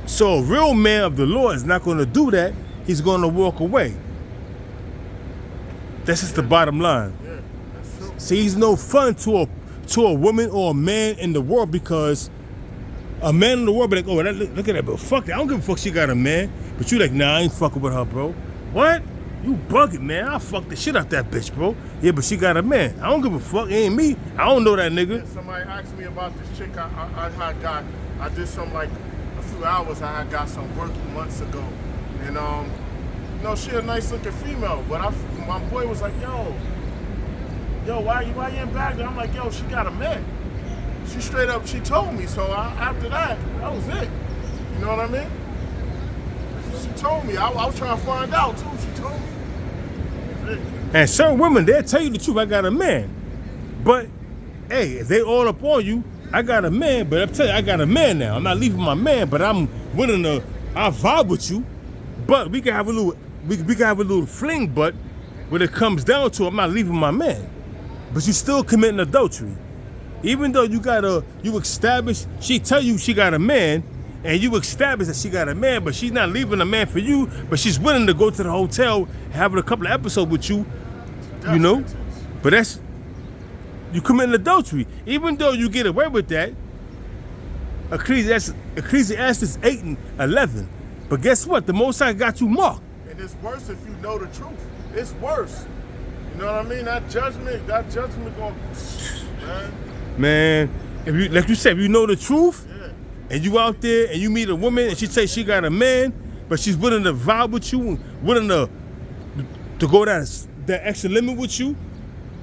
B: So a real man of the Lord is not gonna do that. He's gonna walk away. That's just the bottom line.
A: Yeah, that's true.
B: See, he's no fun to a woman or a man in the world, because a man in the world be like, look at that, but fuck that. I don't give a fuck she got a man. But you like, nah, I ain't fucking with her, bro. What? You bugging, man. I'll fuck the shit out that bitch, bro. Yeah, but she got a man. I don't give a fuck. It ain't me. I don't know that nigga.
A: Yeah, somebody asked me about this chick I did some, like, a few hours I had got some work months ago. And, she a nice looking female, but my boy was like, yo, why you in Baghdad? I'm like, yo, she got a man. She straight up, she told me. So after that was it. You know what I mean? She told me. I was trying to find out too. She told me.
B: And certain women, they'll tell you the truth, I got a man. But, hey, if they all up on you, I got a man, but I'm telling you, I got a man now. I'm not leaving my man, but I'm willing to, I'll vibe with you. But we can have a little fling, but when it comes down to it, I'm not leaving my man. But you still committing adultery. Even though you establish, she tell you she got a man, and you establish that she got a man, but she's not leaving a man for you, but she's willing to go to the hotel, having a couple of episodes with you, But that's, you committing adultery. Even though you get away with that, Ecclesiastes 8:11. But guess what? The Most High got you marked.
A: And it's worse if you know the truth. It's worse. You know what I mean? That judgment going,
B: man. If you, like you said, if you know the truth,
A: yeah.
B: And you out there and you meet a woman and she say she got a man, but she's willing to vibe with you, willing to go that extra limit with you,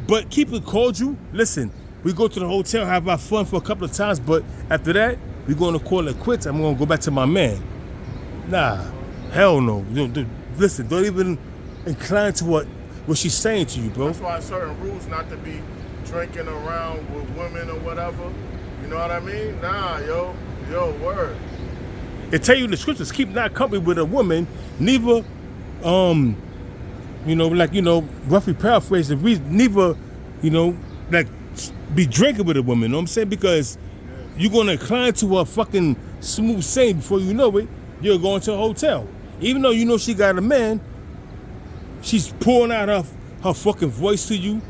B: but keep it cordial. Listen, we go to the hotel, have our fun for a couple of times, but after that, we're going to call it quits. I'm going to go back to my man. Nah, hell no. Listen, don't even incline to what she's saying to you, bro.
A: That's why certain rules not to be drinking around with women or whatever. You know what I mean? Nah, yo, word.
B: It tell you in the scriptures, keep not company with a woman, neither, roughly paraphrasing, neither, like be drinking with a woman. You know what I'm saying? Because you're gonna incline to her fucking smooth saying before you know it, you're going to a hotel. Even though you know she got a man, she's pouring out her fucking voice to you,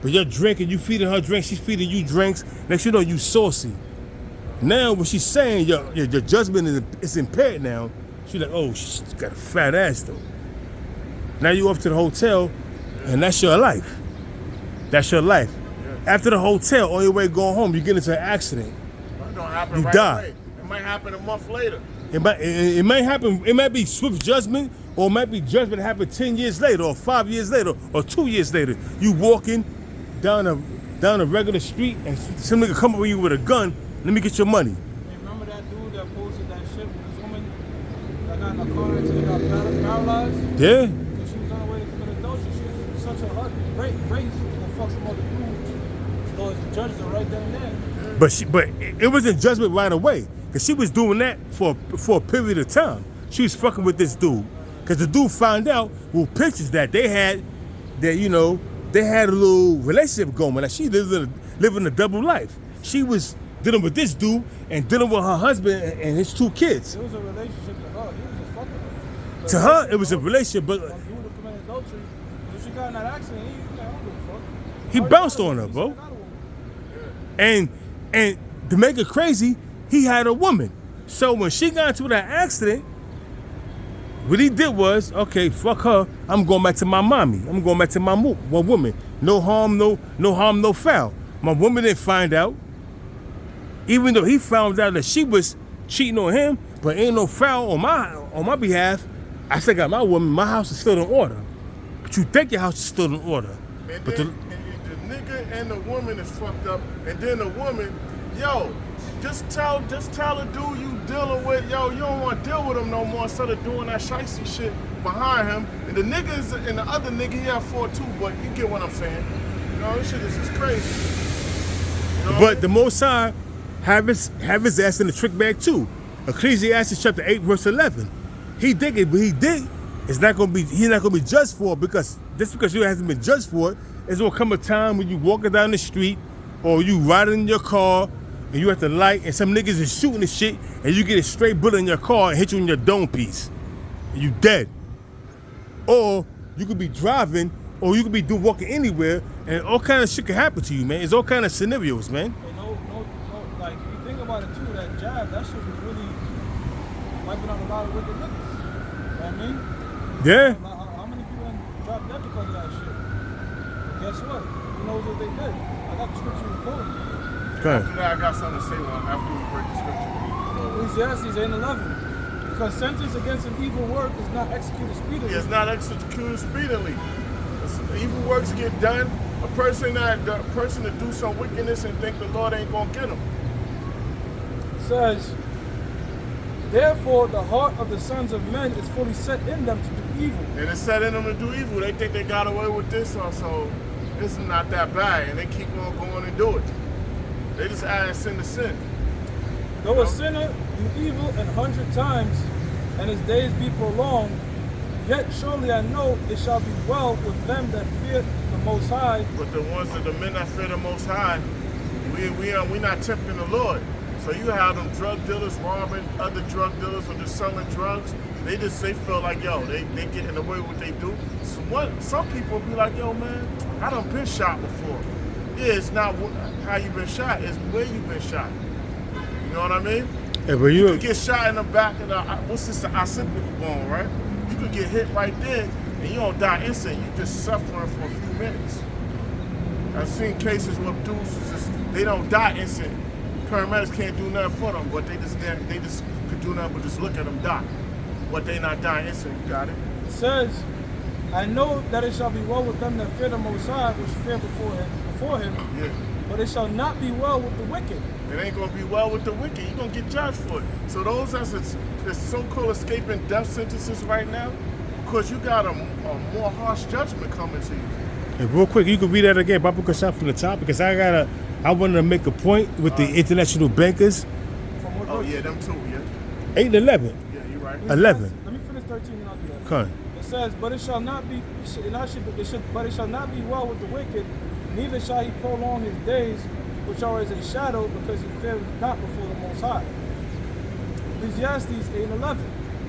B: but you're drinking, you feeding her drinks, she's feeding you drinks. Next you know, you saucy. Now what she's saying, your judgment is impaired now. She's like, oh, she's got a fat ass though. Now you off to the hotel, and that's your life. That's your life. After the hotel, on your way going home, you get into an accident.
A: It don't happen
B: You
A: right
B: die.
A: away. It might happen a month later.
B: It might happen. It might be swift judgment, or it might be judgment that happened 10 years later, or 5 years later, or 2 years later. You walking down a regular street, and some nigga come up with you with a gun. Let me get your money.
E: Hey, remember that dude that posted that shit with his woman that got in a car accident, got paralyzed?
B: Yeah.
E: Because she was on her way to commit adultery. She was such a hot race and fuck some other dude. So the judges are right there and there.
B: But it wasn't judgment right away, cause she was doing that for a period of time. She was fucking with this dude, cause the dude found out with pictures that they had, that they had a little relationship going. Like she living a double life. She was dealing with this dude and dealing with her husband and his 2 kids.
E: It was a relationship to her. He was just fucking her.
B: To her, it was a relationship, but
E: One dude who committed adultery, when she got in that accident, I don't give a fuck.
B: he bounced on her, bro. And to make it crazy, he had a woman. So when she got into that accident, what he did was, okay, fuck her. I'm going back to my mommy. I'm going back to my woman. No harm, no foul. My woman didn't find out. Even though he found out that she was cheating on him, but ain't no foul on my behalf, I still got my woman. My house is still in order. But you think your house is still in order.
A: And
B: But
A: then the nigga and the woman is fucked up. And then the woman, yo, just tell the dude you dealing with, yo, you don't want to deal with him no more instead of doing that shicey shit behind him. And the niggas and the other nigga, he have 4 too, but you get what I'm saying. You know, this shit is just crazy. You know what I
B: But
A: mean?
B: the Most High have his ass in the trick bag too. Ecclesiastes chapter 8 verse 11. He did it, but he did. He's not gonna be judged for it, because just because you hasn't been judged for it, there's gonna come a time when you walking down the street or you riding in your car and you at the light and some niggas is shooting the shit and you get a straight bullet in your car and hit you in your dome piece. And you dead. Or you could be driving, or you could be walking anywhere, and all kind of shit can happen to you, man. It's all kind of scenarios, man.
E: And no, like, if you think about it too, that jab, that shit was really wiping out a lot of wicked niggas. You know what I mean?
B: Yeah.
E: How many people dropped dead because of that shit? But guess what? Who knows what they did? I got the scripture recorded.
B: Okay.
A: After that, I got something to say after we break the scripture.
E: Ecclesiastes 8:11. Because sentence against an evil work is not executed speedily.
A: It's not executed speedily. Evil works get done. A person that do some wickedness and think the Lord ain't gonna get him.
E: It says, therefore the heart of the sons of men is fully set in them to do evil.
A: And it's set in them to do evil. They think they got away with this, so it's not that bad, and they keep on going and do it. They just add sin to sin.
E: Though a sinner do evil 100 times, and his days be prolonged, yet surely I know it shall be well with them that fear the Most High.
A: But the men that fear the Most High, we not tempting the Lord. So you have them drug dealers robbing other drug dealers or just selling drugs. They feel like, yo, they getting away with what they do. So some people be like, yo, man, I done been shot before. Yeah, it's not how you been shot, it's where you been shot. You know what I mean?
B: Yeah, but
A: You could get shot in the back of the occipital bone, right? You could get hit right there and you don't die instant. You just suffering for a few minutes. I've seen cases where dudes they don't die instant. Paramedics can't do nothing for them, but they just could do nothing but just look at them die. But they not dying instant. You got it?
E: It says, I know that it shall be well with them that fear the Most High, which fear before him,
A: Yeah.
E: but it shall not be well with the wicked.
A: It ain't gonna be well with the wicked. You're gonna get judged for it. So those that's so-called escaping death sentences right now, because you got a more harsh judgment coming to you.
B: Hey, real quick, you can read that again, Babu Kashan, from the top, because I wanted to make a point with the international bankers.
E: From what
A: Oh
E: verse?
A: yeah, them too, yeah.
B: 8 and 11.
A: Yeah, you're right.
B: 11.
E: Let me finish 13 and I'll do that.
B: Come on.
E: It says, but it shall not be, but it shall not be well with the wicked, neither shall he prolong his days, which are as a shadow, because he feareth not before the Most High. Ecclesiastes 8 and 11.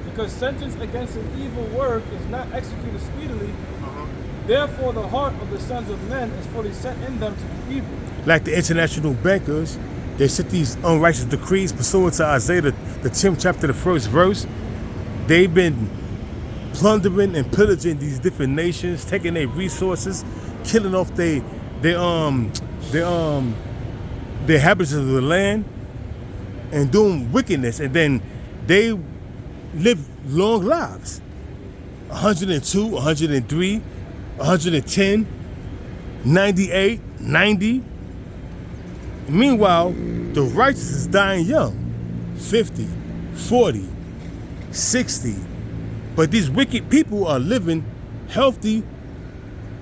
E: Because sentence against an evil work is not executed speedily, therefore the heart of the sons of men is fully set in them to do evil.
B: Like the international bankers, they set these unrighteous decrees pursuant to Isaiah, the 10th chapter, the 1st verse. They've been plundering and pillaging these different nations, taking their resources, killing off their inhabitants of the land, and doing wickedness. And then they live long lives. 102, 103, 110, 98, 90. Meanwhile, the righteous is dying young, 50, 40, 60. But these wicked people are living healthy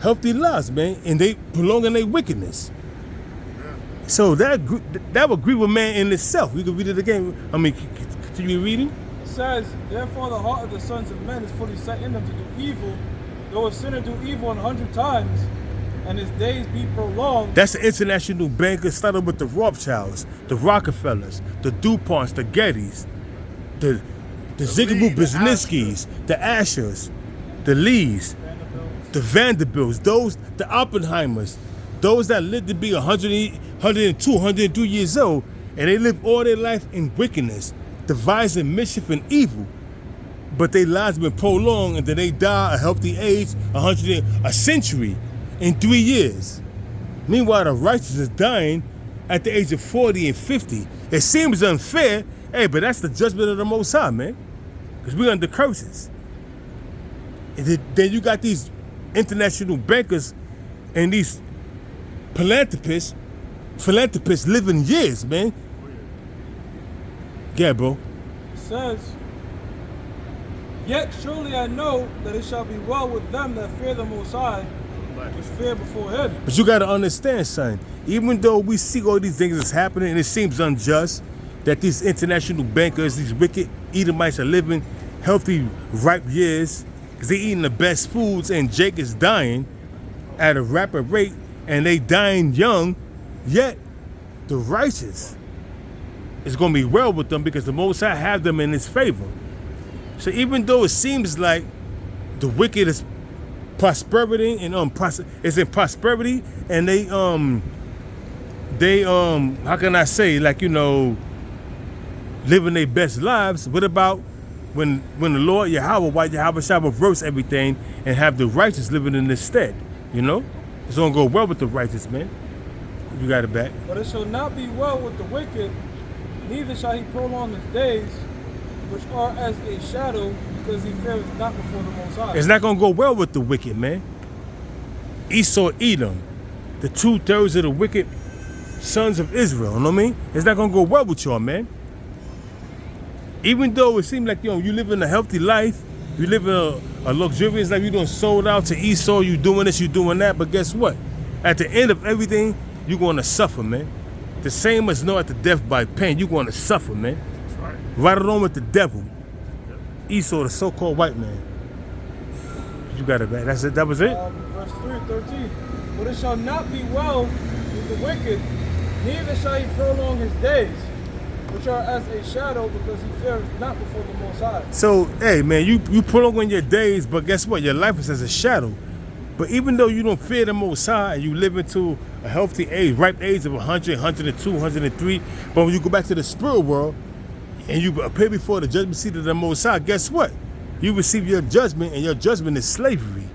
B: lives, man, and they prolonging their wickedness. So that would grieve a man in itself. We could read it again. I mean, continue reading.
E: It says, therefore the heart of the sons of men is fully set in them to do evil, though a sinner do evil 100 times, and his days be prolonged.
B: That's the international bankers, started with the Rothschilds, the Rockefellers, the DuPonts, the Gettys, the Zigaboo Brzezinskis, the Ashers, the Lees, the Vanderbilts, the Oppenheimers, those that lived to be 100, 102, 103 years old, and they live all their life in wickedness, devising mischief and evil. But their lives have been prolonged, and then they die a healthy age, a century in 3 years. Meanwhile, the righteous is dying at the age of 40 and 50. It seems unfair, hey, but that's the judgment of the Most High, man. Because we're under curses. And then you got these international bankers and these philanthropists living years, man. Yeah, bro.
E: It says, yet surely I know that it shall be well with them that fear the Most High, which fear before him.
B: But you got to understand, son, even though we see all these things that's happening and it seems unjust that these international bankers, these wicked Edomites are living healthy, ripe years because they're eating the best foods, and Jake is dying at a rapid rate and they dying young, yet the righteous is going to be well with them because the Most High have them in his favor. So even though it seems like the wicked is prosperity and it's in prosperity, and they how can I say, like, you know, living their best lives. What about when the Lord Yahweh shall reverse everything and have the righteous living in his stead? You know, it's gonna go well with the righteous, man. You got it back.
E: But it shall not be well with the wicked, neither shall he prolong his days, which are as a shadow, because he fears not before the Most High.
B: It's not gonna go well with the wicked, man. Esau, Edom, the 2/3 of the wicked sons of Israel. You know what I mean? It's not gonna go well with y'all, man. Even though it seems like, you know, you live in a healthy life, you live in a luxurious life, you done sold out to Esau, you doing this, you doing that, but guess what? At the end of everything, you're gonna suffer, man. The same as at the death by pain, you're gonna suffer, man.
A: That's right.
B: Right along with the devil. Esau, the so-called white man. You got it, man. That's it. That was it.
E: Verse 3:13. But it shall not be well with the wicked, neither shall he prolong his days, which are as a shadow, because he fears not before the Most High.
B: So, hey, man, you prolong your days, but guess what? Your life is as a shadow. But even though you don't fear the Most High and you live into a healthy age, ripe age of 100, 102, 103, but when you go back to the spirit world and you appear before the judgment seat of the Most High, guess what? You receive your judgment, and your judgment is slavery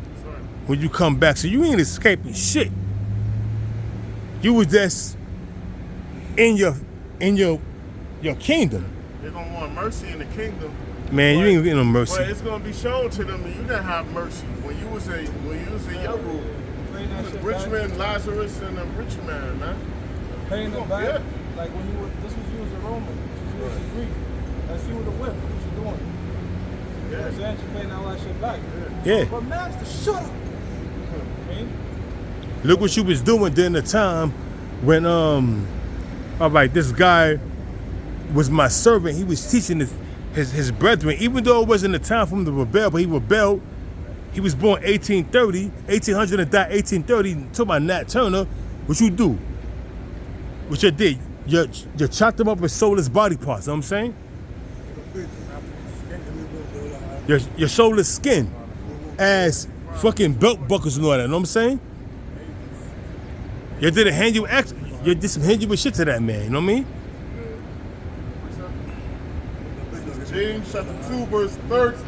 B: when you come back. So you ain't escaping shit. You was just in your kingdom.
A: They're going to want mercy in the kingdom.
B: Man, you ain't getting no mercy.
A: But it's going to be shown to them that you didn't have mercy when you was in your rule. Rich man, Lazarus, and a rich man, man.
E: Paying them back,
A: Yeah.
E: like when you were, this was you as a Roman, this was you as a Greek. That's you with a whip, what you doing? You know what I'm saying? You're paying all that shit back.
B: Yeah.
E: But master, shut up. I mean,
B: Look what you was doing during the time when all right, this guy was my servant. He was teaching his brethren, even though it wasn't the time for him to rebel, but he rebelled. He was born 1800 and died 1830. Talk about Nat Turner. What you do? What you did? You chopped him up with soulless body parts. You know what I'm saying? Your soulless skin as fucking belt buckles and all that. You know what I'm saying? You did a hand you act. You did some handy shit to that man. You know what I mean?
C: James chapter 2 verse 13.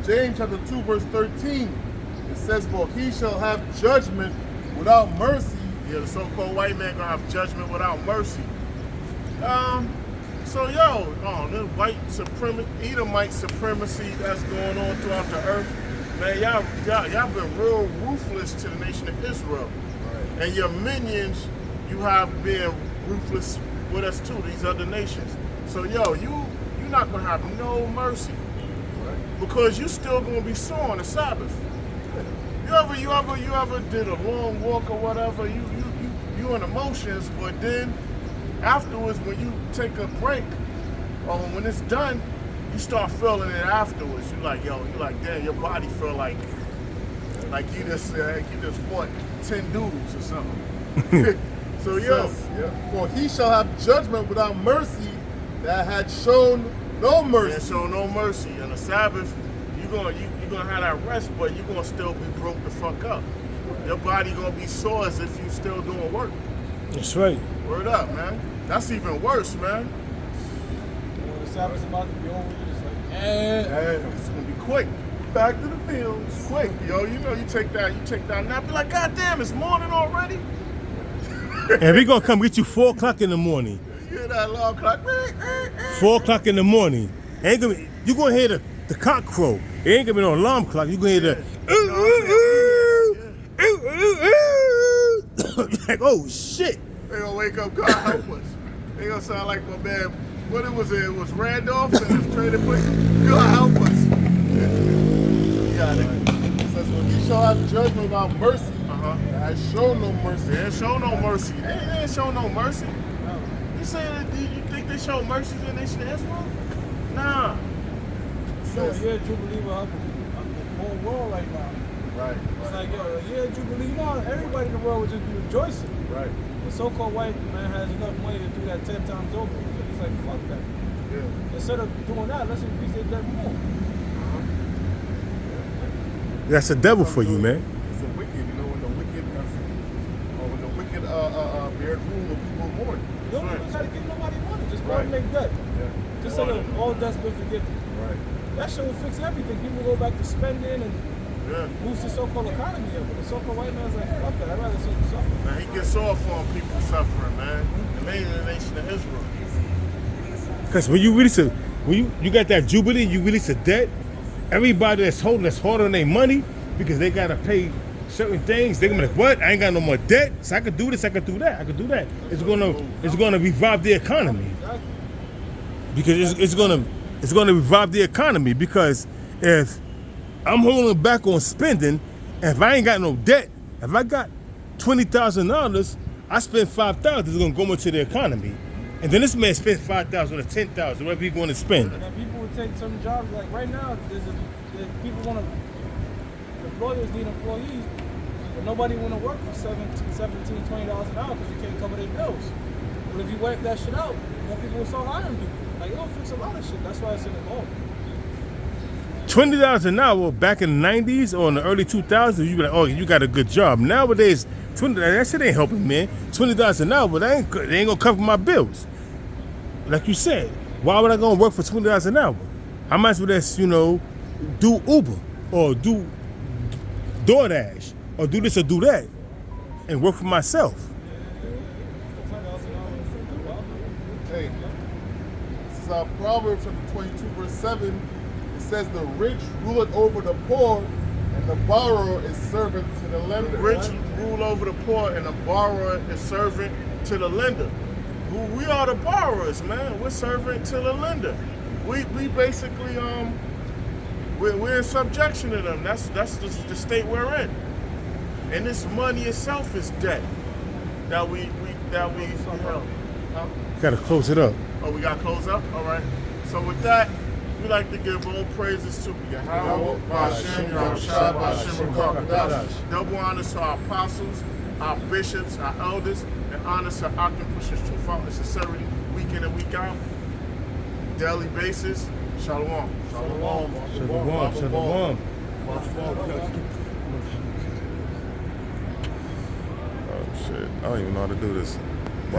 C: James chapter 2 verse 13. It says, "For he shall have judgment without mercy."
A: Yeah, the so-called white man gonna have judgment without mercy. So yo, the white supremacy, Edomite supremacy that's going on throughout the earth, man, y'all been real ruthless to the nation of Israel, and your minions, you have been ruthless with us too, these other nations. So yo, you're not gonna have no mercy, because you still gonna be sore on the Sabbath. You ever did a long walk or whatever? You in emotions, but then afterwards, when you take a break, or when it's done, you start feeling it afterwards. You like damn, your body feel like you just fought 10 dudes or something. So yo,
C: For he shall have judgment without mercy that had shown no mercy.
A: and show no mercy. On the Sabbath, you're gonna have that rest, but you're gonna still be broke the fuck up. Your body gonna be sore as if you still doing work.
B: That's right.
A: Word up, man. That's even worse, man.
E: When the Sabbath's about to be over, you're just like,
A: It's gonna be quick. Back to the fields, quick, yo. You know, you take that nap. Be like, God damn, it's morning already.
B: And we gonna come get you 4 o'clock in the morning.
A: You hear that alarm clock?
B: 4 o'clock in the morning. You gonna hear the cock crow. It ain't gonna be no alarm clock. You gonna hear the like, oh shit.
A: They gonna wake up, God help us. They gonna sound like my man. What it was? It was Randolph and his trading place. God help us.
C: It says, "For he shall have judgment without mercy that has shown no mercy."
A: They ain't show no mercy. They ain't show no mercy. You saying that you think they show mercy to the nation of Israel? Nah.
E: yo, a year Jubilee will help the whole world right now.
C: Right.
E: It's like, yo, a year Jubilee, you know, everybody in the world would just be rejoicing.
C: Right.
E: The so-called white man has enough money to do that 10 times over. He's like, fuck that.
C: Yeah.
E: Instead of doing that, let's increase their debt more.
B: That's the devil for you, man.
C: It's a wicked, when the wicked bear rule of people mourn.
E: You don't even try to give nobody money. Just go
C: Right.
E: and make debt.
C: Yeah.
E: Just say that all debt's been forgiven.
C: Right.
E: That shit will fix everything. People go back to spending and
A: Yeah.
E: boost the so-called economy up. But the so-called white man's like, fuck that. I'd rather see them suffer.
A: Man, he gets off on people suffering, man. And mainly the nation of Israel.
B: Because when you release you got that Jubilee, you release a debt, everybody that's hard on their money because they gotta pay certain things, they're gonna be like, what? I ain't got no more debt, so I could do this, I could do that, I could do that. It's gonna revive the economy. Because it's gonna revive the economy, because if I'm holding back on spending, and if I ain't got no debt, if I got $20,000, I spend $5,000, it's gonna go into the economy. And then this man spent $5,000 or $10,000, whatever he's going to spend.
E: And then people would take some jobs, like right now, there's people want to, employers need employees, but nobody want to work for $17, $20 an hour because you can't cover their bills. But if you wipe that shit out, more people will start hiring people. Like, it'll fix a lot of shit. That's why it's in the law.
B: $20 an hour back in the 90s or in the early 2000s, you be like, oh, you got a good job. Nowadays, that shit ain't helping, man. $20 an hour, but they ain't gonna cover my bills. Like you said, why would I go and work for $20 an hour? I might as well just, do Uber or do DoorDash or do this or do that and work for myself.
C: Hey, this is Proverbs chapter 22, verse 7. It says, "The rich ruleth over the poor, and the borrower is servant to the lender."
A: The rich rule over the poor, and the borrower is servant to the lender. We are the borrowers, man. We're servant to the lender. We basically we're in subjection to them. That's the state we're in. And this money itself is debt that we held. Huh?
B: Gotta close it up.
A: Oh, we got to close up? All right. So with that, We like to give all praises to Yahweh,
C: Ba'ashem, Yahushua, Ba'ashem, Rakadash.
A: double honors to our apostles, our bishops, our elders, and honors to Akim pushers true fault and sincerity week in and week out. Daily basis. Shalom.
C: Shalom.
B: Shalom, shalom.
F: Oh shit. I don't even know how to do this.